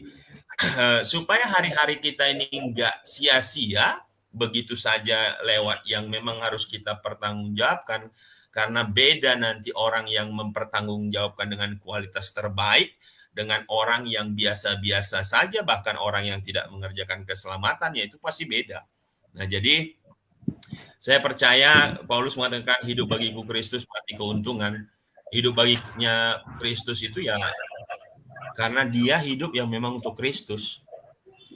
supaya hari-hari kita ini enggak sia-sia begitu saja lewat yang memang harus kita pertanggungjawabkan, karena beda nanti orang yang mempertanggungjawabkan dengan kualitas terbaik dengan orang yang biasa-biasa saja, bahkan orang yang tidak mengerjakan keselamatan, ya itu pasti beda. Nah, jadi saya percaya Paulus mengatakan hidup bagiku Kristus mati keuntungan. Hidup baginya Kristus itu ya karena dia hidup yang memang untuk Kristus.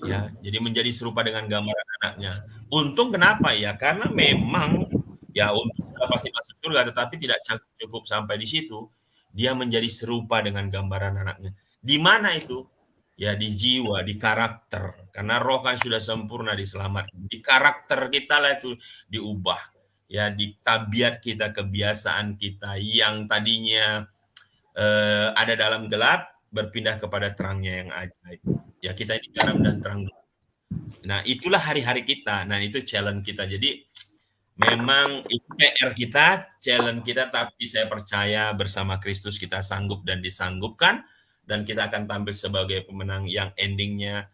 Ya, jadi menjadi serupa dengan gambaran anaknya. Untung kenapa ya? Karena memang ya untung sudah pasti masuk surga, tetapi tidak cukup sampai di situ. Dia menjadi serupa dengan gambaran anaknya. Di mana itu? Ya di jiwa, di karakter. Karena roh kan sudah sempurna diselamatkan. Di karakter kita lah itu diubah. Ya di tabiat kita, kebiasaan kita yang tadinya ada dalam gelap berpindah kepada terangnya yang ajaib. Ya kita ini garam dan terang. Nah itulah hari-hari kita. Nah itu challenge kita. Jadi memang itu PR kita, challenge kita, tapi saya percaya bersama Kristus kita sanggup dan disanggupkan, dan kita akan tampil sebagai pemenang yang endingnya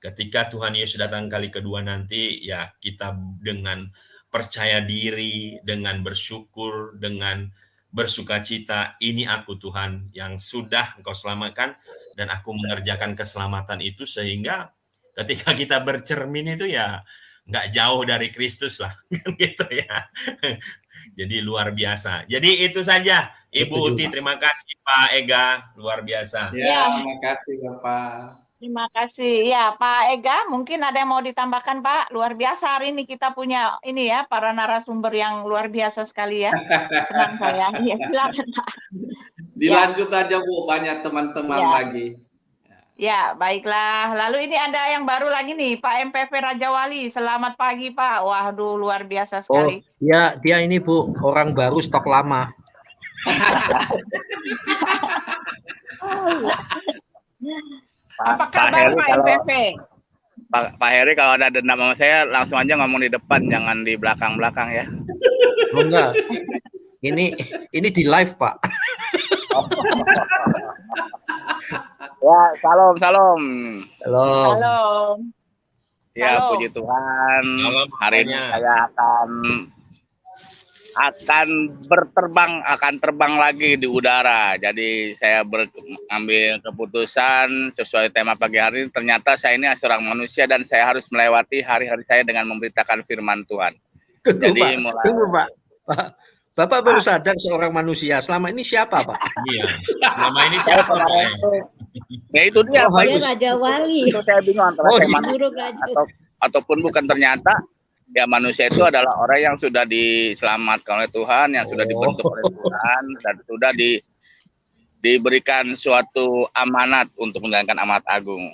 ketika Tuhan Yesus datang kali kedua nanti, ya kita dengan percaya diri, dengan bersyukur, dengan bersukacita, ini aku Tuhan yang sudah Engkau selamatkan, dan aku mengerjakan keselamatan itu, sehingga ketika kita bercermin itu ya nggak jauh dari Kristus lah, gitu ya. Jadi luar biasa. Jadi itu saja, Ibu Uti. Terima kasih Pak Ega, luar biasa. Ya, terima kasih Bapak. Terima kasih. Ya, Pak Ega, mungkin ada yang mau ditambahkan, Pak? Luar biasa hari ini kita punya ini ya, para narasumber yang luar biasa sekali ya. Senang saya. Ya, silakan, Pak. Dilanjut aja Bu, banyak teman-teman lagi. Ya, baiklah. Lalu ini ada yang baru lagi nih, Pak MPV Raja Wali. Selamat pagi, Pak. Waduh, luar biasa sekali. Oh, dia ini Bu, orang baru stok lama. Apa kabar Pak MPV? Pak Heri kalau ada dendam sama saya langsung aja ngomong di depan, jangan di belakang-belakang ya. Oh, enggak. Ini di live, Pak. Ya, salam. Halo. Ya, Halo. puji Tuhan. Salam. Hari ini saya akan terbang lagi di udara. Jadi saya mengambil keputusan sesuai tema pagi hari ini. Ternyata saya ini seorang manusia dan saya harus melewati hari-hari saya dengan memberitakan firman Tuhan. Tunggu, Pak. Bapak baru sadar seorang manusia. Selama ini siapa, Pak? Iya. Selama ini siapa, Pak? Ya itu dia, Pak. Dia Raja Wali. Itu saya bingung antara saya manusia ataupun bukan. Ternyata ya manusia itu adalah orang yang sudah diselamatkan oleh Tuhan, yang sudah dibentuk oleh Tuhan, dan sudah diberikan suatu amanat untuk menjalankan amanat agung.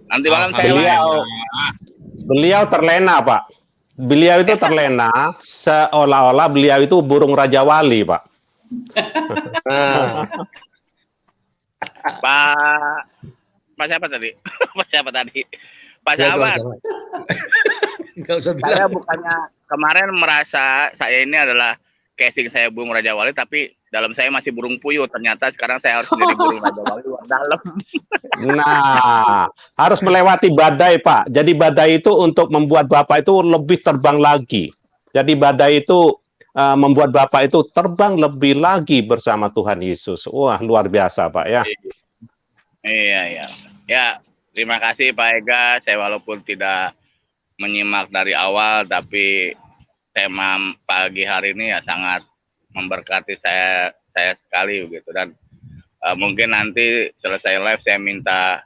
Nanti malam saya Beliau terlena, Pak. Beliau itu terlena seolah-olah beliau itu burung Raja Wali, Pak. Pak siapa tadi? Pak Sahabat. Enggak usah bilang. Saya bukannya kemarin merasa saya ini adalah casing saya burung Raja Wali, tapi dalam saya masih burung puyuh. Ternyata sekarang saya harus menjadi burung Raja Wali luar dalam. Nah, harus melewati badai, Pak. Jadi badai itu untuk membuat Bapak itu lebih terbang lagi. Jadi badai itu membuat Bapak itu terbang lebih lagi bersama Tuhan Yesus. Wah, luar biasa, Pak ya. Iya. Ya, terima kasih Pak Ega. Saya walaupun tidak menyimak dari awal, tapi tema pagi hari ini ya sangat memberkati saya sekali begitu. Dan mungkin nanti selesai live saya minta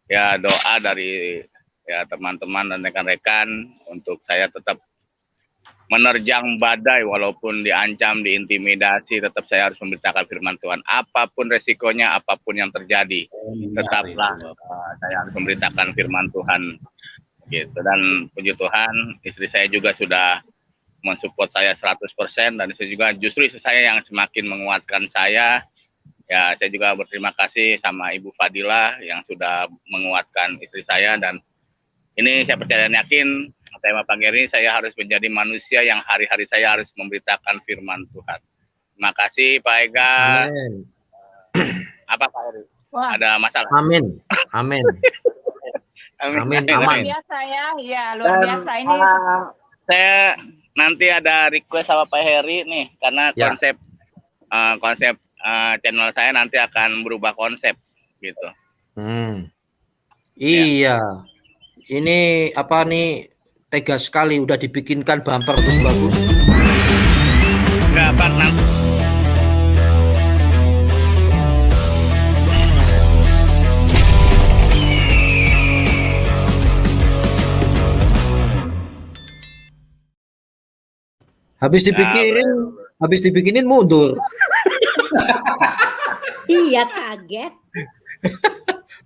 ya doa dari ya teman-teman dan rekan-rekan untuk saya tetap menerjang badai walaupun diancam, diintimidasi, tetap saya harus memberitakan firman Tuhan. Apapun resikonya, apapun yang terjadi, tetaplah saya harus memberitakan firman Tuhan. Gitu. Dan puji Tuhan, istri saya juga sudah mensupport saya 100% dan saya juga justru istri saya yang semakin menguatkan saya. Ya, saya juga berterima kasih sama Ibu Fadila yang sudah menguatkan istri saya dan ini saya percaya dan yakin tema pagi ini saya harus menjadi manusia yang hari-hari saya harus memberitakan firman Tuhan. Terima kasih Pak Ega. Amin. Apa Pak Eri? Ada masalah? Amin. Amin. Amin. Luar Aman. biasa ya, luar biasa ini. Saya nanti ada request sama Pak Heri nih karena Ya. konsep channel saya nanti akan berubah konsep gitu. Iya. Ini apa nih, tega sekali udah dibikinkan bumper terus bagus. Enggak Pak, nanti Habis dibikinin mundur. Iya, kaget.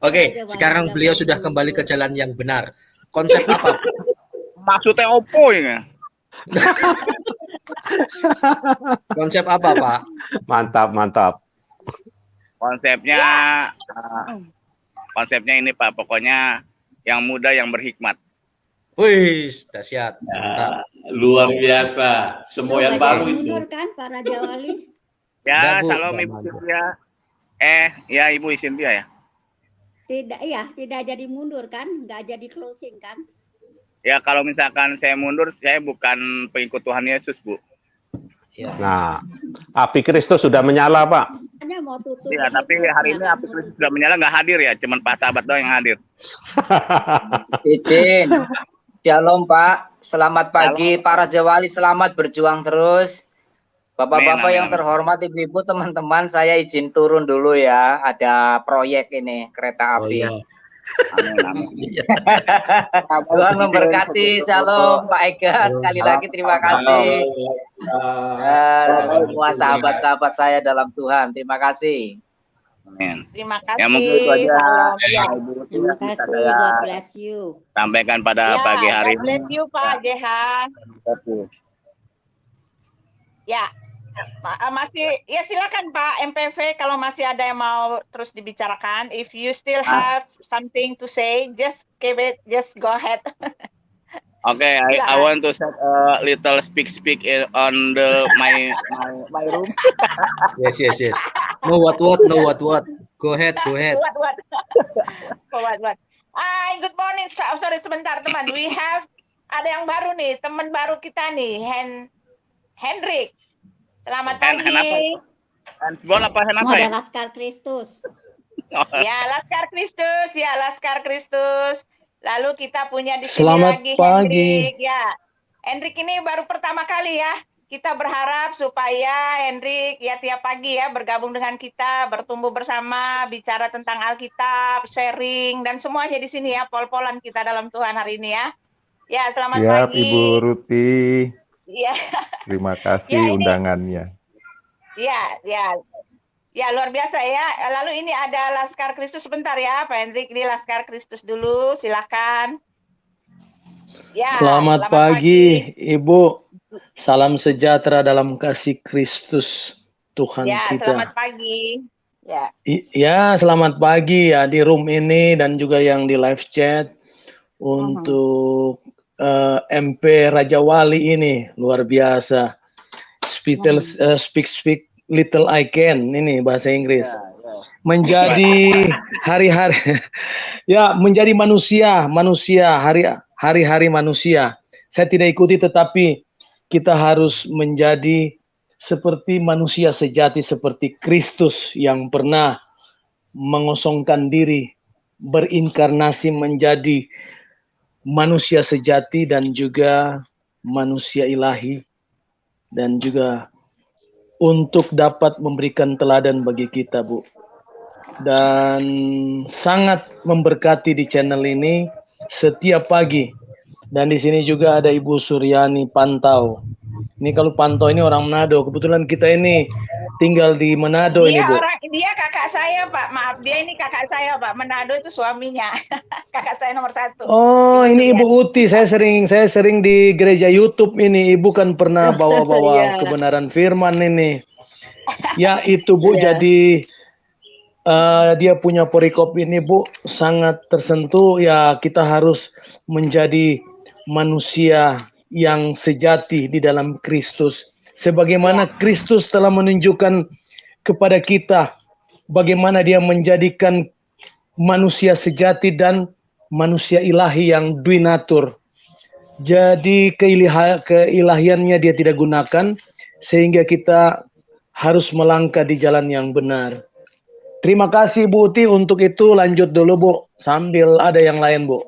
Oke, sekarang beliau sudah kembali ke jalan yang benar. Konsep apa? maksudnya opo ini? Konsep apa, Pak? Mantap. Konsepnya ini Pak, pokoknya yang muda yang berhikmat. Wih, dahsyat. Mantap. Luar biasa. Semua yang baru itu. Mundur kan para Jawali? Ya, Enggak, Bu. salam Enggak Ibu mundur. Cynthia. Ya Ibu Cynthia ya. Tidak jadi mundur kan? Nggak jadi closing kan? Ya kalau misalkan saya mundur, saya bukan pengikut Tuhan Yesus, Bu. Ya. Nah, api Kristus sudah menyala, Pak. Hanya mau tutup. Ya, tapi hari ini api Kristus sudah menyala, nggak hadir ya, cuman Pak Sahabat doang yang hadir. Izin. Shalom Pak, selamat pagi para Jawali, selamat berjuang terus. Bapak-bapak Amin, yang amin. terhormat, ibu-ibu, teman-teman, saya izin turun dulu ya. Ada proyek ini, kereta Oh api. iya. Amin, amin. Tuhan memberkati, shalom Pak Ega, sekali lagi terima kasih. Semua sahabat-sahabat saya dalam Tuhan, terima kasih. Amin. Terima kasih. Ya mungkin itu aja. Salam. Ya. Ibu, Terima yang bisa kasih, saya God bless you. sampaikan pada pagi hari God bless ini. you Pak JH. Ya. Masih ya silakan Pak MPV kalau masih ada yang mau terus dibicarakan. If you still have something to say, just go ahead. Okay, I want to set a little speak on my room. Yes. No what. Go ahead. What? Good morning. Sorry sebentar teman. Ada yang baru nih, teman baru kita nih, Hendrik. Selamat pagi. Handphone apa Model ya? Laskar Kristus. Ya, Laskar Kristus. Lalu kita punya di sini Selamat lagi pagi. Hendrik. Ya, Hendrik ini baru pertama kali ya. Kita berharap supaya Hendrik ya tiap pagi ya bergabung dengan kita, bertumbuh bersama, bicara tentang Alkitab, sharing dan semuanya di sini ya, pol-polan kita dalam Tuhan hari ini ya. Ya, selamat Siap, pagi. Ibu Ruti. Iya. Terima kasih Ya, ini- undangannya. Ya, luar biasa ya. Lalu ini ada Laskar Kristus sebentar ya, Pak Hendrik. Ini Laskar Kristus dulu, silakan. Ya, Selamat pagi, Ibu. Salam sejahtera dalam kasih Kristus Tuhan Ya, kita. selamat pagi. Ya, Ya, selamat pagi ya di room ini dan juga yang di live chat untuk MP Raja Wali ini luar biasa. Speak little I can, ini bahasa Inggris. Menjadi hari-hari ya, menjadi manusia hari-hari manusia. Saya tidak ikuti, tetapi kita harus menjadi seperti manusia sejati, seperti Kristus yang pernah mengosongkan diri, berinkarnasi menjadi manusia sejati dan juga manusia ilahi, dan juga untuk dapat memberikan teladan bagi kita, Bu. Dan sangat memberkati di channel ini setiap pagi. Dan di sini juga ada Ibu Suryani Pantau. Ini kalau Pantau ini orang Manado. Kebetulan kita ini tinggal di Manado ini, Bu. Dia kakak saya, Pak. Maaf, dia ini kakak saya, Pak. Manado itu suaminya. Kakak saya nomor 1. Oh, ini Ibu Uti. Saya sering di gereja YouTube ini. Ibu kan pernah bawa-bawa kebenaran firman ini. Ya, itu Bu. Jadi dia punya perikop ini, Bu, sangat tersentuh. Ya, kita harus menjadi manusia yang sejati di dalam Kristus. Sebagaimana Kristus telah menunjukkan kepada kita bagaimana dia menjadikan manusia sejati dan manusia ilahi yang duinatur. Jadi keilahiannya dia tidak gunakan, sehingga kita harus melangkah di jalan yang benar. Terima kasih Bu Uti, untuk itu lanjut dulu Bu, sambil ada yang lain Bu.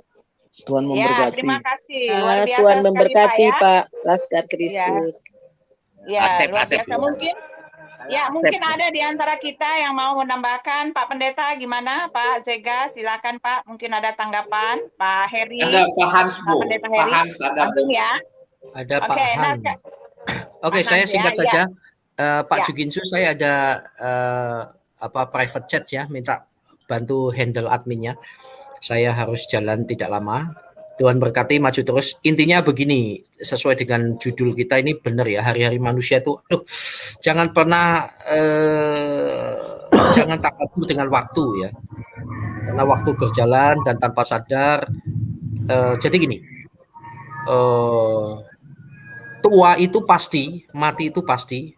Tuhan memberkati. Terima kasih. Luar biasa Tuhan memberkati sekali, Pak Laskar Kristus. Ya, luar biasa. Mungkin ada di antara kita yang mau menambahkan. Pak Pendeta gimana? Pak Zega, silakan Pak. Mungkin ada tanggapan. Pak Heri. Ada Pak Hans, Bu. Pak Pendeta Pak Heri. Hans ada, Bu. Ya. Ada Pak Hans. Oke, saya singkat saja. Pak Juginsu, saya ada private chat ya, minta bantu handle adminnya. Saya harus jalan tidak lama. Tuhan berkati, maju terus. Intinya begini, sesuai dengan judul kita ini benar ya, hari-hari manusia itu, jangan pernah jangan takut dengan waktu ya, karena waktu berjalan dan tanpa sadar. Jadi gini, tua itu pasti, mati itu pasti,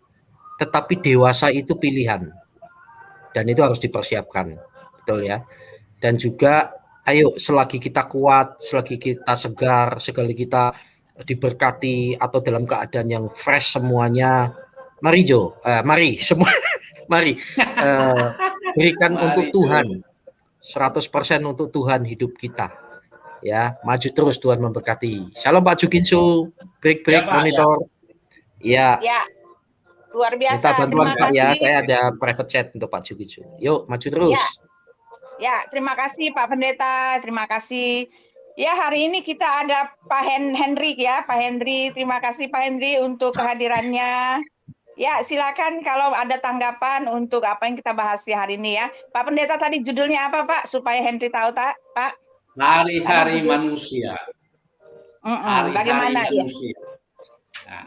tetapi dewasa itu pilihan, dan itu harus dipersiapkan, betul ya. Dan juga ayo, selagi kita kuat, selagi kita segar, sekali kita diberkati atau dalam keadaan yang fresh semuanya, mari semua, mari berikan untuk Tuhan, 100% untuk Tuhan hidup kita. Ya, maju terus, Tuhan memberkati. Shalom Pak Juginsu, break monitor. Ya. Luar biasa. Minta bantuan Pak ya, saya ada private chat untuk Pak Juginsu. Yuk, maju terus. Ya, terima kasih Pak Pendeta, terima kasih. Ya, hari ini kita ada Pak Hendrik ya, Pak Hendri. Terima kasih Pak Hendri untuk kehadirannya. Ya, silakan kalau ada tanggapan untuk apa yang kita bahas ya hari ini ya. Pak Pendeta, tadi judulnya apa Pak? Supaya Hendri tahu Pak. Hari-hari manusia. Bagaimana manusia.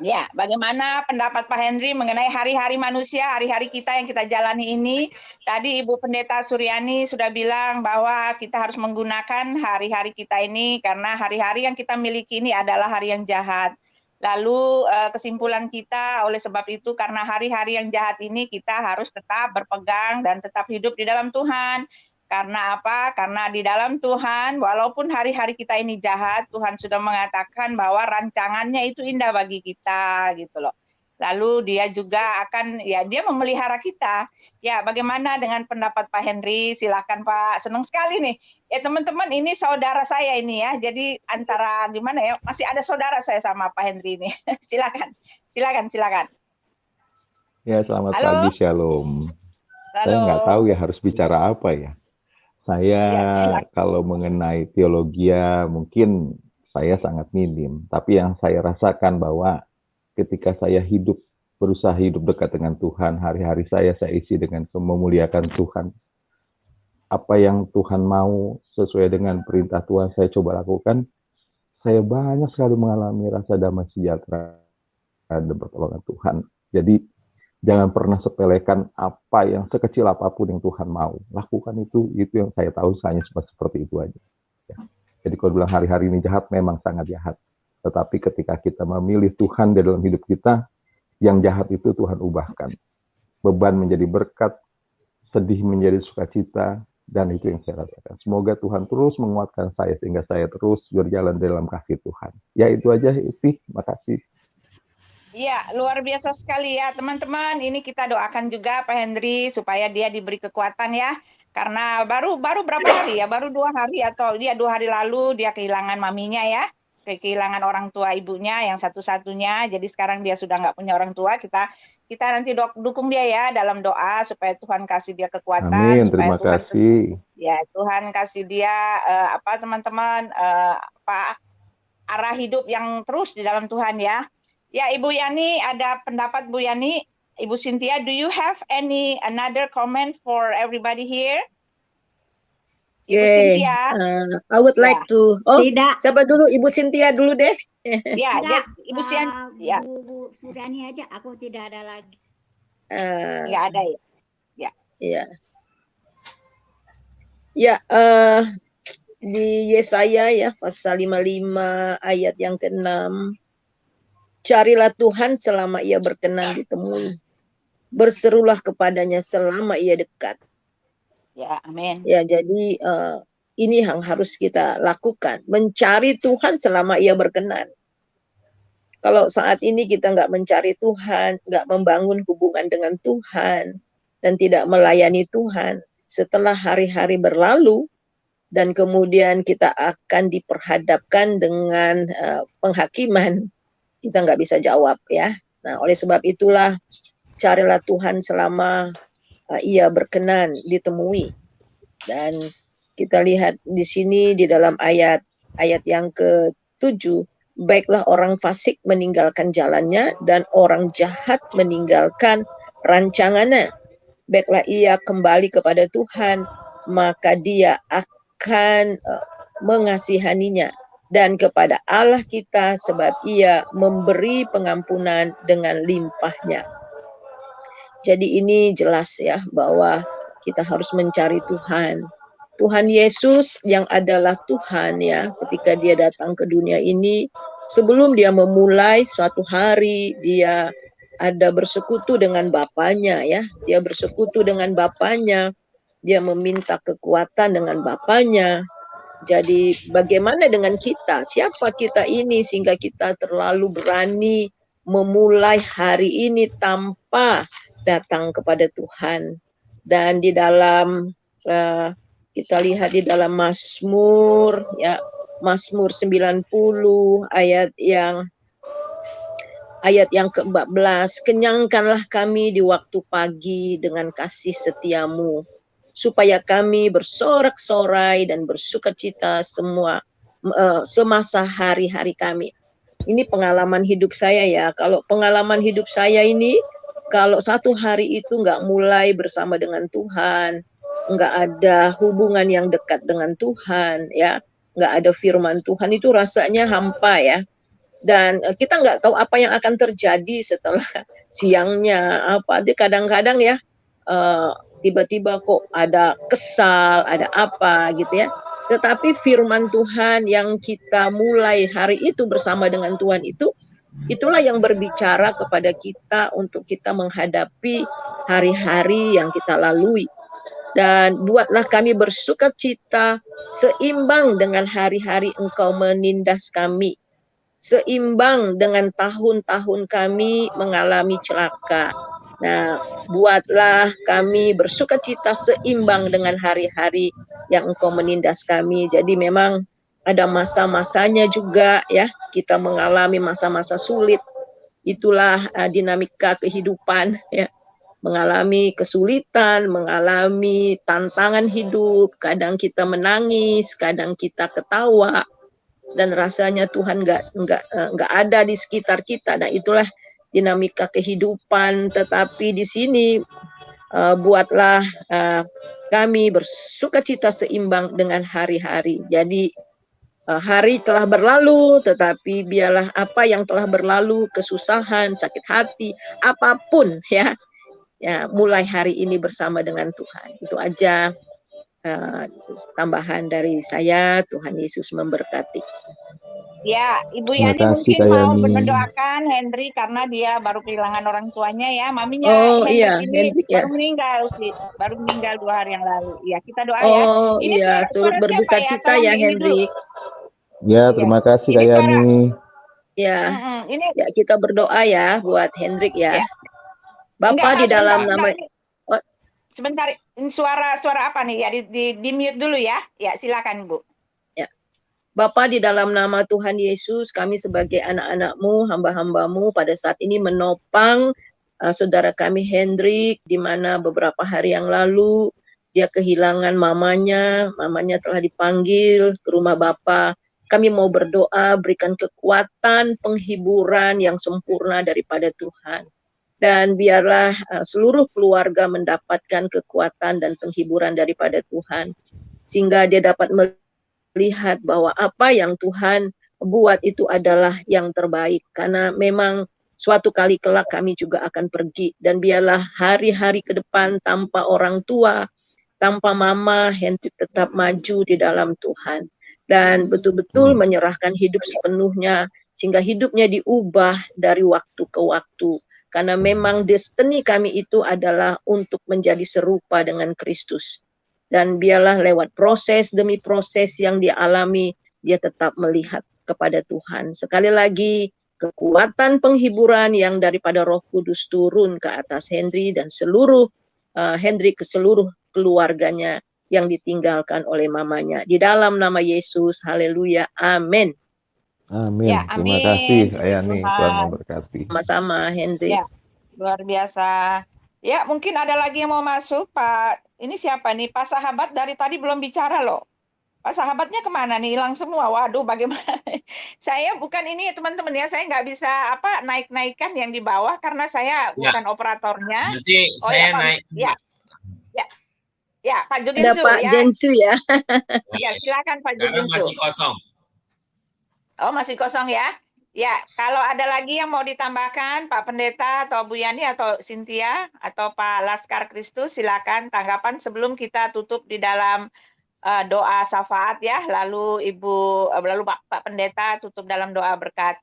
Ya, bagaimana pendapat Pak Hendri mengenai hari-hari manusia, hari-hari kita yang kita jalani ini? Tadi Ibu Pendeta Suryani sudah bilang bahwa kita harus menggunakan hari-hari kita ini karena hari-hari yang kita miliki ini adalah hari yang jahat. Lalu kesimpulan kita oleh sebab itu karena hari-hari yang jahat ini kita harus tetap berpegang dan tetap hidup di dalam Tuhan. Karena apa? Karena di dalam Tuhan, walaupun hari-hari kita ini jahat, Tuhan sudah mengatakan bahwa rancangannya itu indah bagi kita, gitu loh. Lalu dia juga akan, ya dia memelihara kita. Ya, bagaimana dengan pendapat Pak Hendri? Silakan Pak, senang sekali nih. Ya teman-teman, ini saudara saya ini ya. Jadi antara gimana ya, masih ada saudara saya sama Pak Hendri ini. Silakan. Ya, selamat pagi, Shalom. Saya nggak tahu ya harus bicara apa ya. Saya kalau mengenai teologi mungkin saya sangat minim, tapi yang saya rasakan bahwa ketika saya berusaha hidup dekat dengan Tuhan, hari-hari saya isi dengan memuliakan Tuhan. Apa yang Tuhan mau sesuai dengan perintah Tuhan saya coba lakukan, saya banyak sekali mengalami rasa damai sejahtera dan pertolongan Tuhan. Jadi jangan pernah sepelekan apa yang sekecil apapun yang Tuhan mau. Lakukan itu yang saya tahu hanya seperti itu aja. Ya. Jadi kalau bilang hari-hari ini jahat, memang sangat jahat. Tetapi ketika kita memilih Tuhan di dalam hidup kita, yang jahat itu Tuhan ubahkan. Beban menjadi berkat, sedih menjadi sukacita, dan itu yang saya rasakan. Semoga Tuhan terus menguatkan saya, sehingga saya terus berjalan dalam kasih Tuhan. Ya itu aja, terima kasih. Iya, luar biasa sekali ya teman-teman. Ini kita doakan juga Pak Hendri supaya dia diberi kekuatan ya. Karena baru berapa hari ya? Baru 2 hari atau 2 hari lalu dia kehilangan maminya ya. Kehilangan orang tua ibunya yang satu-satunya. Jadi sekarang dia sudah nggak punya orang tua. Kita kita nanti dukung dia ya dalam doa supaya Tuhan kasih dia kekuatan, Amin, supaya terima kasih. Tuhan kasih dia teman-teman arah hidup yang terus di dalam Tuhan ya. Ya, Ibu Yani, ada pendapat Bu Yani? Ibu Cynthia, do you have another comment for everybody here? Ibu Cynthia. I would like to. Oh, Tidak. siapa dulu? Ibu Cynthia dulu deh. Ya, Enggak, Ibu Cynthia. Ya. Bu Suryani aja, aku tidak ada lagi. Nggak ada ya? Ya. Iya. Ya, di Yesaya ya pasal 55 ayat yang ke-6. Carilah Tuhan selama ia berkenan ditemui. Berserulah kepadanya selama ia dekat. Ya, amin. Ya, jadi ini yang harus kita lakukan. Mencari Tuhan selama ia berkenan. Kalau saat ini kita nggak mencari Tuhan, nggak membangun hubungan dengan Tuhan, dan tidak melayani Tuhan, setelah hari-hari berlalu, dan kemudian kita akan diperhadapkan dengan penghakiman, kita nggak bisa jawab ya. Nah, oleh sebab itulah, carilah Tuhan selama ia berkenan ditemui. Dan kita lihat di sini di dalam ayat yang ke-7, baiklah orang fasik meninggalkan jalannya dan orang jahat meninggalkan rancangannya. Baiklah ia kembali kepada Tuhan, maka dia akan mengasihaninya, dan kepada Allah kita sebab ia memberi pengampunan dengan limpahnya. Jadi ini jelas ya bahwa kita harus mencari Tuhan. Tuhan Yesus yang adalah Tuhan ya, ketika dia datang ke dunia ini, sebelum dia memulai suatu hari, dia ada bersekutu dengan Bapanya ya. Dia bersekutu dengan Bapanya, dia meminta kekuatan dengan Bapanya. Jadi bagaimana dengan kita? Siapa kita ini sehingga kita terlalu berani memulai hari ini tanpa datang kepada Tuhan? Dan di dalam kita lihat di dalam Mazmur ya, Mazmur 90 ayat yang ke-14, kenyangkanlah kami di waktu pagi dengan kasih setiamu, supaya kami bersorak-sorai dan bersukacita semasa hari-hari kami. Ini pengalaman hidup saya ya. Kalau pengalaman hidup saya ini, kalau satu hari itu nggak mulai bersama dengan Tuhan, nggak ada hubungan yang dekat dengan Tuhan, ya, nggak ada firman Tuhan, itu rasanya hampa ya. Dan kita nggak tahu apa yang akan terjadi setelah siangnya apa. Dia kadang-kadang ya tiba-tiba kok ada kesal, ada apa gitu ya. Tetapi firman Tuhan yang kita mulai hari itu bersama dengan Tuhan itu, itulah yang berbicara kepada kita untuk kita menghadapi hari-hari yang kita lalui. Dan buatlah kami bersukacita seimbang dengan hari-hari Engkau menindas kami, seimbang dengan tahun-tahun kami mengalami celaka. Nah, buatlah kami bersukacita seimbang dengan hari-hari yang Engkau menindas kami. Jadi memang ada masa-masanya juga ya, kita mengalami masa-masa sulit. Itulah dinamika kehidupan ya. Mengalami kesulitan, mengalami tantangan hidup, kadang kita menangis, kadang kita ketawa, dan rasanya Tuhan nggak ada di sekitar kita. Nah, itulah dinamika kehidupan. Tetapi di sini buatlah kami bersukacita seimbang dengan hari-hari. Jadi hari telah berlalu, tetapi biarlah apa yang telah berlalu, kesusahan, sakit hati, apapun ya, mulai hari ini bersama dengan Tuhan. Itu aja tambahan dari saya. Tuhan Yesus memberkati. Ya, Ibu Yani mungkin mau mendoakan Hendrik karena dia baru kehilangan orang tuanya ya. Maminya Hendrik ini baru meninggal sih, baru meninggal 2 hari yang lalu. Ya, kita doa ya. Ini turut berduka cita ya Hendrik. Ya, terima kasih Kak Yani. Ya, ya, kita berdoa ya buat Hendrik ya. Bapak di dalam nama. Sebentar, ini suara apa nih? Ya di mute dulu ya. Ya, silakan Bu. Ya. Bapak di dalam nama Tuhan Yesus, kami sebagai anak-anak-Mu, hamba-hamba-Mu pada saat ini menopang saudara kami Hendrik, di mana beberapa hari yang lalu dia kehilangan mamanya telah dipanggil ke rumah Bapa. Kami mau berdoa, berikan kekuatan, penghiburan yang sempurna daripada Tuhan. Dan biarlah seluruh keluarga mendapatkan kekuatan dan penghiburan daripada Tuhan. Sehingga dia dapat melihat bahwa apa yang Tuhan buat itu adalah yang terbaik. Karena memang suatu kali kelak kami juga akan pergi. Dan biarlah hari-hari ke depan tanpa orang tua, tanpa mama, Hendrik tetap maju di dalam Tuhan. Dan betul-betul menyerahkan hidup sepenuhnya, sehingga hidupnya diubah dari waktu ke waktu. Karena memang destiny kami itu adalah untuk menjadi serupa dengan Kristus. Dan biarlah lewat proses demi proses yang dia alami, dia tetap melihat kepada Tuhan. Sekali lagi, kekuatan penghiburan yang daripada Roh Kudus turun ke atas Hendrik dan seluruh Hendrik ke seluruh keluarganya yang ditinggalkan oleh mamanya. Di dalam nama Yesus, haleluya, amin. Amin. Ya, Terima amin. kasih, Ayani. Tuhan. Tuhan memberkati. Sama-sama, Hendrik. Ya, luar biasa. Ya, mungkin ada lagi yang mau masuk, Pak. Ini siapa nih? Pak Sahabat dari tadi belum bicara loh. Pak Sahabatnya kemana nih? Hilang semua. Waduh, bagaimana? Saya bukan ini teman-teman ya. Saya nggak bisa naik-naikkan yang di bawah karena saya bukan operatornya. Nanti saya Pak, naik. Ya, Pak Ada Juginsu Pak ya. Jensu ya. Ya, silakan Pak Karena Juginsu. masih kosong. Oh, masih kosong ya. Ya, kalau ada lagi yang mau ditambahkan, Pak Pendeta atau Bu Yani atau Cynthia atau Pak Laskar Kristus, silakan tanggapan sebelum kita tutup di dalam doa syafaat ya. Lalu lalu Pak Pendeta tutup dalam doa berkat.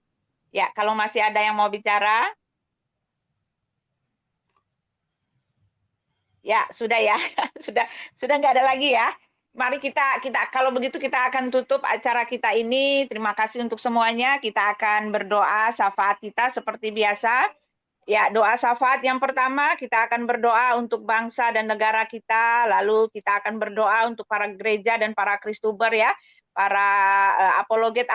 Ya, kalau masih ada yang mau bicara. Ya, sudah ya. sudah nggak ada lagi ya. Mari kita kalau begitu kita akan tutup acara kita ini. Terima kasih untuk semuanya. Kita akan berdoa syafaat kita seperti biasa. Ya, doa syafaat yang pertama kita akan berdoa untuk bangsa dan negara kita. Lalu kita akan berdoa untuk para gereja dan para Kristuber ya. Para apologet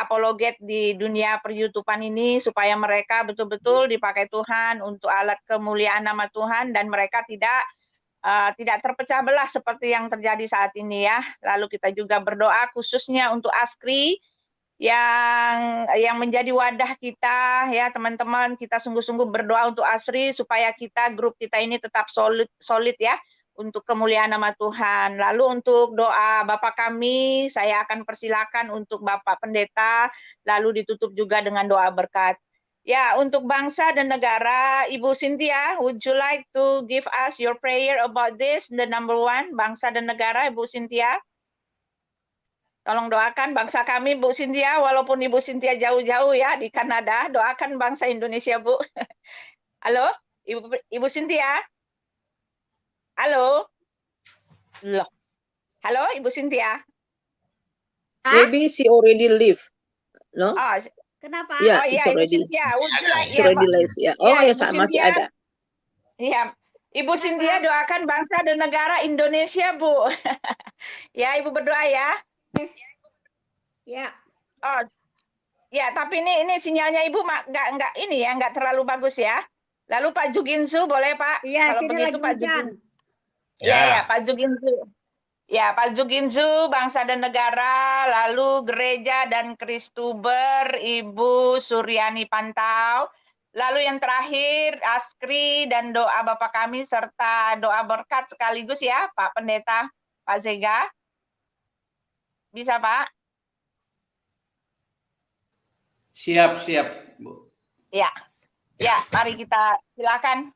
di dunia per-YouTubean ini supaya mereka betul-betul dipakai Tuhan untuk alat kemuliaan nama Tuhan dan mereka tidak terpecah belah seperti yang terjadi saat ini ya. Lalu kita juga berdoa khususnya untuk ASKRI yang menjadi wadah kita ya teman-teman. Kita sungguh-sungguh berdoa untuk ASKRI supaya grup kita ini tetap solid ya untuk kemuliaan nama Tuhan. Lalu untuk doa Bapak kami, saya akan persilakan untuk Bapak Pendeta, lalu ditutup juga dengan doa berkat. Ya, untuk bangsa dan negara, Ibu Cynthia, would you like to give us your prayer about this? The number one, bangsa dan negara, Ibu Cynthia. Tolong doakan bangsa kami, Bu Cynthia, walaupun Ibu Cynthia jauh-jauh ya di Kanada, doakan bangsa Indonesia, Bu. Halo, Ibu Cynthia? Halo? Loh. Halo, Ibu Cynthia? Maybe she already leave. No? Oh, Kenapa? Ya, oh iya, it's Ibu already. Cynthia, would you like, It's already live ya. Oh ya, Ibu masih Cynthia. ada. Iya, Ibu Cynthia doakan bangsa dan negara Indonesia, Bu. Ya, Ibu berdoa ya. Ya. Oh, ya, tapi ini sinyalnya Ibu nggak terlalu bagus ya. Lalu Pak Juginsu boleh Pak? Iya, Kalau sini begitu lagi Pak hujan. Juginsu. Ya, Pak Juginsu. Ya, Pak Juginsu, bangsa dan negara, lalu gereja dan Kristuber, Ibu Suryani Pantau, lalu yang terakhir ASKRI dan doa Bapak kami serta doa berkat sekaligus ya, Pak Pendeta, Pak Zega. Bisa Pak? Siap, Bu. Ya, mari kita silakan.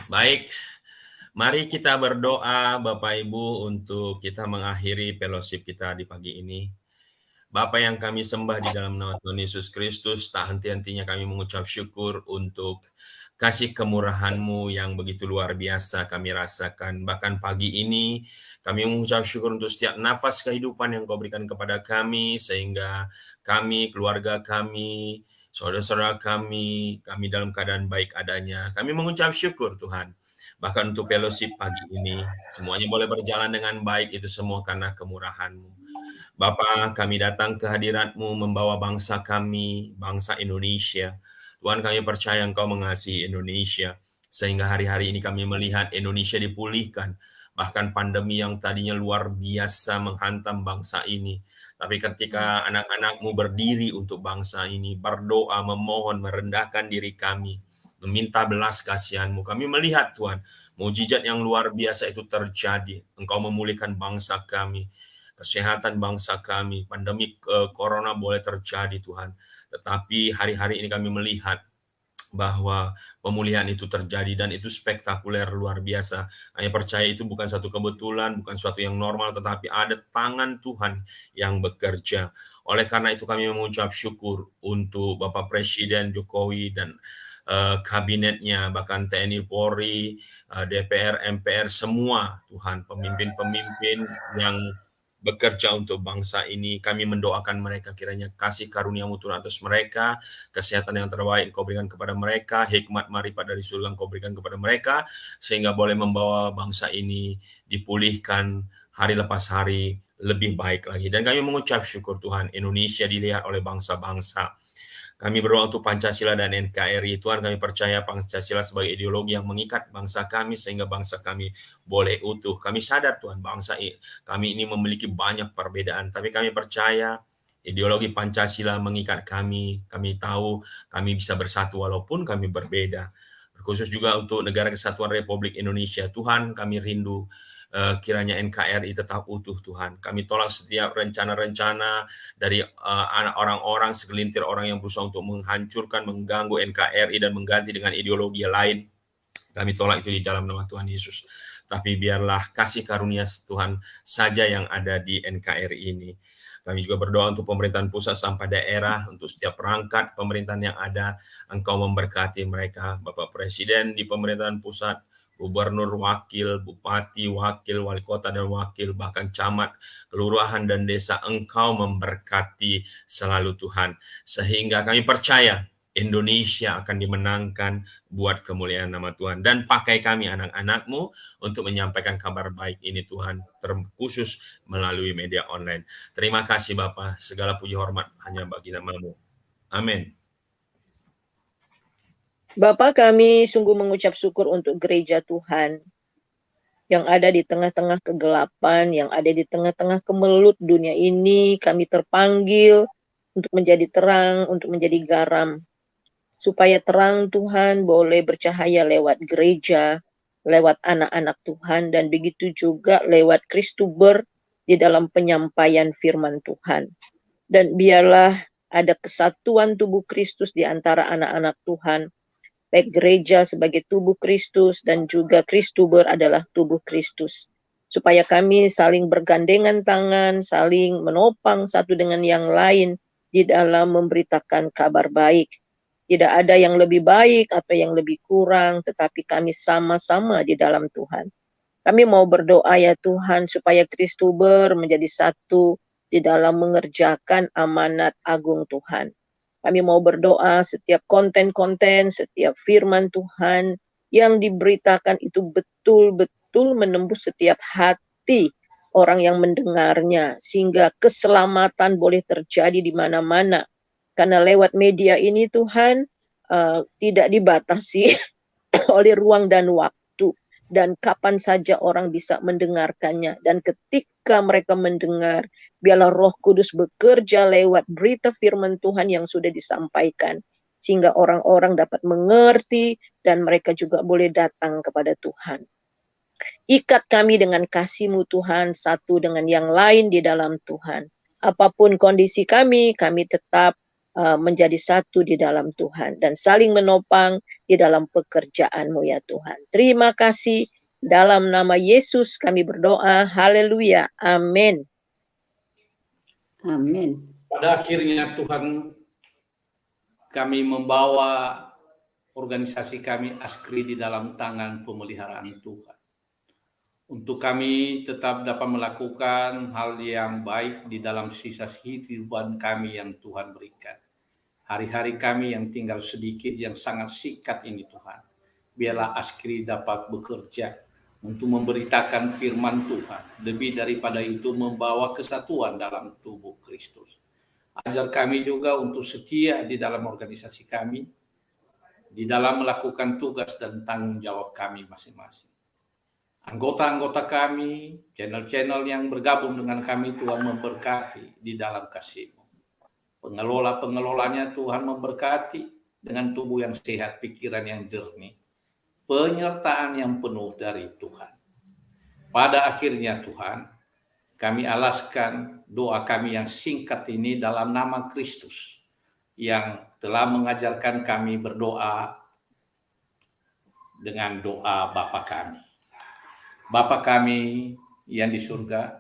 Baik, mari kita berdoa Bapak Ibu untuk kita mengakhiri fellowship kita di pagi ini. Bapa yang kami sembah di dalam nama Tuhan Yesus Kristus, tak henti-hentinya kami mengucap syukur untuk kasih kemurahan-Mu yang begitu luar biasa kami rasakan. Bahkan pagi ini kami mengucap syukur untuk setiap nafas kehidupan yang Kau berikan kepada kami, sehingga kami, keluarga kami, saudara-saudara kami dalam keadaan baik adanya. Kami mengucap syukur Tuhan. Bahkan untuk fellowship pagi ini, semuanya boleh berjalan dengan baik, itu semua karena kemurahan-Mu. Bapa, kami datang ke hadirat-Mu membawa bangsa kami, bangsa Indonesia. Tuhan, kami percaya Engkau mengasihi Indonesia, sehingga hari-hari ini kami melihat Indonesia dipulihkan. Bahkan pandemi yang tadinya luar biasa menghantam bangsa ini. Tapi ketika anak-anak-Mu berdiri untuk bangsa ini, berdoa, memohon, merendahkan diri kami, meminta belas kasihan-Mu, kami melihat Tuhan, mujizat yang luar biasa itu terjadi. Engkau memulihkan bangsa kami, kesehatan bangsa kami. Pandemi corona boleh terjadi Tuhan, tetapi hari-hari ini kami melihat bahwa pemulihan itu terjadi dan itu spektakuler, luar biasa. Kami percaya itu bukan satu kebetulan, bukan suatu yang normal, tetapi ada tangan Tuhan yang bekerja. Oleh karena itu kami mengucap syukur untuk Bapak Presiden Jokowi dan kabinetnya, bahkan TNI Polri, DPR, MPR, semua Tuhan, pemimpin-pemimpin yang bekerja untuk bangsa ini. Kami mendoakan mereka, kiranya kasih karunia-Mu Tuhan atas mereka, kesehatan yang terbaik Engkau berikan kepada mereka, hikmat marifat dari surga Engkau berikan kepada mereka, sehingga boleh membawa bangsa ini dipulihkan hari lepas hari lebih baik lagi. Dan kami mengucap syukur Tuhan, Indonesia dilihat oleh bangsa-bangsa. Kami berdoa untuk Pancasila dan NKRI. Tuhan, kami percaya Pancasila sebagai ideologi yang mengikat bangsa kami sehingga bangsa kami boleh utuh. Kami sadar Tuhan, bangsa kami ini memiliki banyak perbedaan, tapi kami percaya ideologi Pancasila mengikat kami. Kami tahu kami bisa bersatu walaupun kami berbeda. Khusus juga untuk Negara Kesatuan Republik Indonesia. Tuhan, kami rindu kiranya NKRI tetap utuh Tuhan. Kami tolak setiap rencana-rencana dari orang-orang, segelintir orang yang berusaha untuk menghancurkan, mengganggu NKRI dan mengganti dengan ideologi lain. Kami tolak itu di dalam nama Tuhan Yesus. Tapi biarlah kasih karunia Tuhan saja yang ada di NKRI ini. Kami juga berdoa untuk pemerintahan pusat sampai daerah, untuk setiap perangkat pemerintahan yang ada, Engkau memberkati mereka. Bapak Presiden di pemerintahan pusat, gubernur, wakil, bupati, wakil, wali kota dan wakil, bahkan camat, kelurahan dan desa, Engkau memberkati selalu Tuhan. Sehingga kami percaya Indonesia akan dimenangkan buat kemuliaan nama Tuhan. Dan pakai kami anak-anak-Mu untuk menyampaikan kabar baik ini Tuhan, terkhusus melalui media online. Terima kasih Bapa, segala puji hormat hanya bagi nama-Mu. Amin. Bapak, kami sungguh mengucap syukur untuk gereja Tuhan yang ada di tengah-tengah kegelapan, yang ada di tengah-tengah kemelut dunia ini. Kami terpanggil untuk menjadi terang, untuk menjadi garam. Supaya terang Tuhan boleh bercahaya lewat gereja, lewat anak-anak Tuhan, dan begitu juga lewat Kristuber di dalam penyampaian firman Tuhan. Dan biarlah ada kesatuan tubuh Kristus di antara anak-anak Tuhan, baik gereja sebagai tubuh Kristus dan juga Kristuber adalah tubuh Kristus. Supaya kami saling bergandengan tangan, saling menopang satu dengan yang lain di dalam memberitakan kabar baik. Tidak ada yang lebih baik atau yang lebih kurang, tetapi kami sama-sama di dalam Tuhan. Kami mau berdoa ya Tuhan, supaya Kristuber menjadi satu di dalam mengerjakan amanat agung Tuhan. Kami mau berdoa setiap konten-konten, setiap firman Tuhan yang diberitakan itu betul-betul menembus setiap hati orang yang mendengarnya, sehingga keselamatan boleh terjadi di mana-mana. Karena lewat media ini Tuhan tidak dibatasi oleh ruang dan waktu, dan kapan saja orang bisa mendengarkannya. Dan ketika mereka mendengar, biarlah Roh Kudus bekerja lewat berita firman Tuhan yang sudah disampaikan, sehingga orang-orang dapat mengerti dan mereka juga boleh datang kepada Tuhan. Ikat kami dengan kasih-Mu Tuhan, satu dengan yang lain di dalam Tuhan. Apapun kondisi kami tetap menjadi satu di dalam Tuhan dan saling menopang di dalam pekerjaan-Mu ya Tuhan. Terima kasih, dalam nama Yesus kami berdoa. Haleluya. Amin. Amin. Pada akhirnya Tuhan, kami membawa organisasi kami ASKRI di dalam tangan pemeliharaan Tuhan. Untuk kami tetap dapat melakukan hal yang baik di dalam sisa kehidupan kami yang Tuhan berikan. Hari-hari kami yang tinggal sedikit, yang sangat singkat ini Tuhan. Biarlah ASKRI dapat bekerja untuk memberitakan firman Tuhan. Lebih daripada itu, membawa kesatuan dalam tubuh Kristus. Ajar kami juga untuk setia di dalam organisasi kami, di dalam melakukan tugas dan tanggung jawab kami masing-masing. Anggota-anggota kami, channel-channel yang bergabung dengan kami, Tuhan memberkati di dalam kasih-Mu. Pengelola-pengelolanya Tuhan memberkati dengan tubuh yang sehat, pikiran yang jernih, penyertaan yang penuh dari Tuhan. Pada akhirnya Tuhan, kami alaskan doa kami yang singkat ini dalam nama Kristus yang telah mengajarkan kami berdoa dengan doa Bapa kami. Bapa kami yang di surga,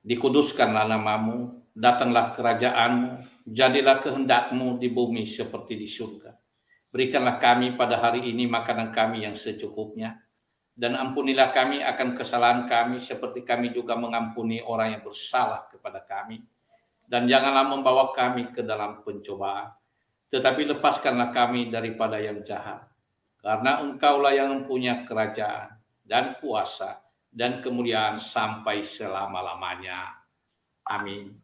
dikuduskanlah namamu, datanglah kerajaan-Mu, jadilah kehendak-Mu di bumi seperti di surga. Berikanlah kami pada hari ini makanan kami yang secukupnya, dan ampunilah kami akan kesalahan kami seperti kami juga mengampuni orang yang bersalah kepada kami. Dan janganlah membawa kami ke dalam pencobaan, tetapi lepaskanlah kami daripada yang jahat. Karena Engkaulah yang mempunyai kerajaan dan kuasa dan kemuliaan sampai selama-lamanya. Amin.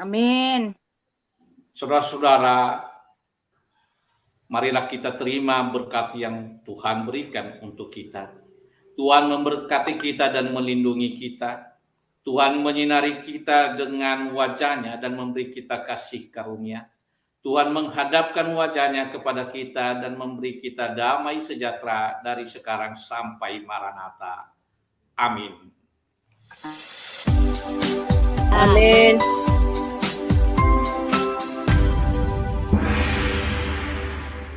Amin. Saudara-saudara, marilah kita terima berkat yang Tuhan berikan untuk kita. Tuhan memberkati kita dan melindungi kita. Tuhan menyinari kita dengan wajah-Nya dan memberi kita kasih karunia. Tuhan menghadapkan wajah-Nya kepada kita dan memberi kita damai sejahtera dari sekarang sampai Maranatha. Amin. Amin.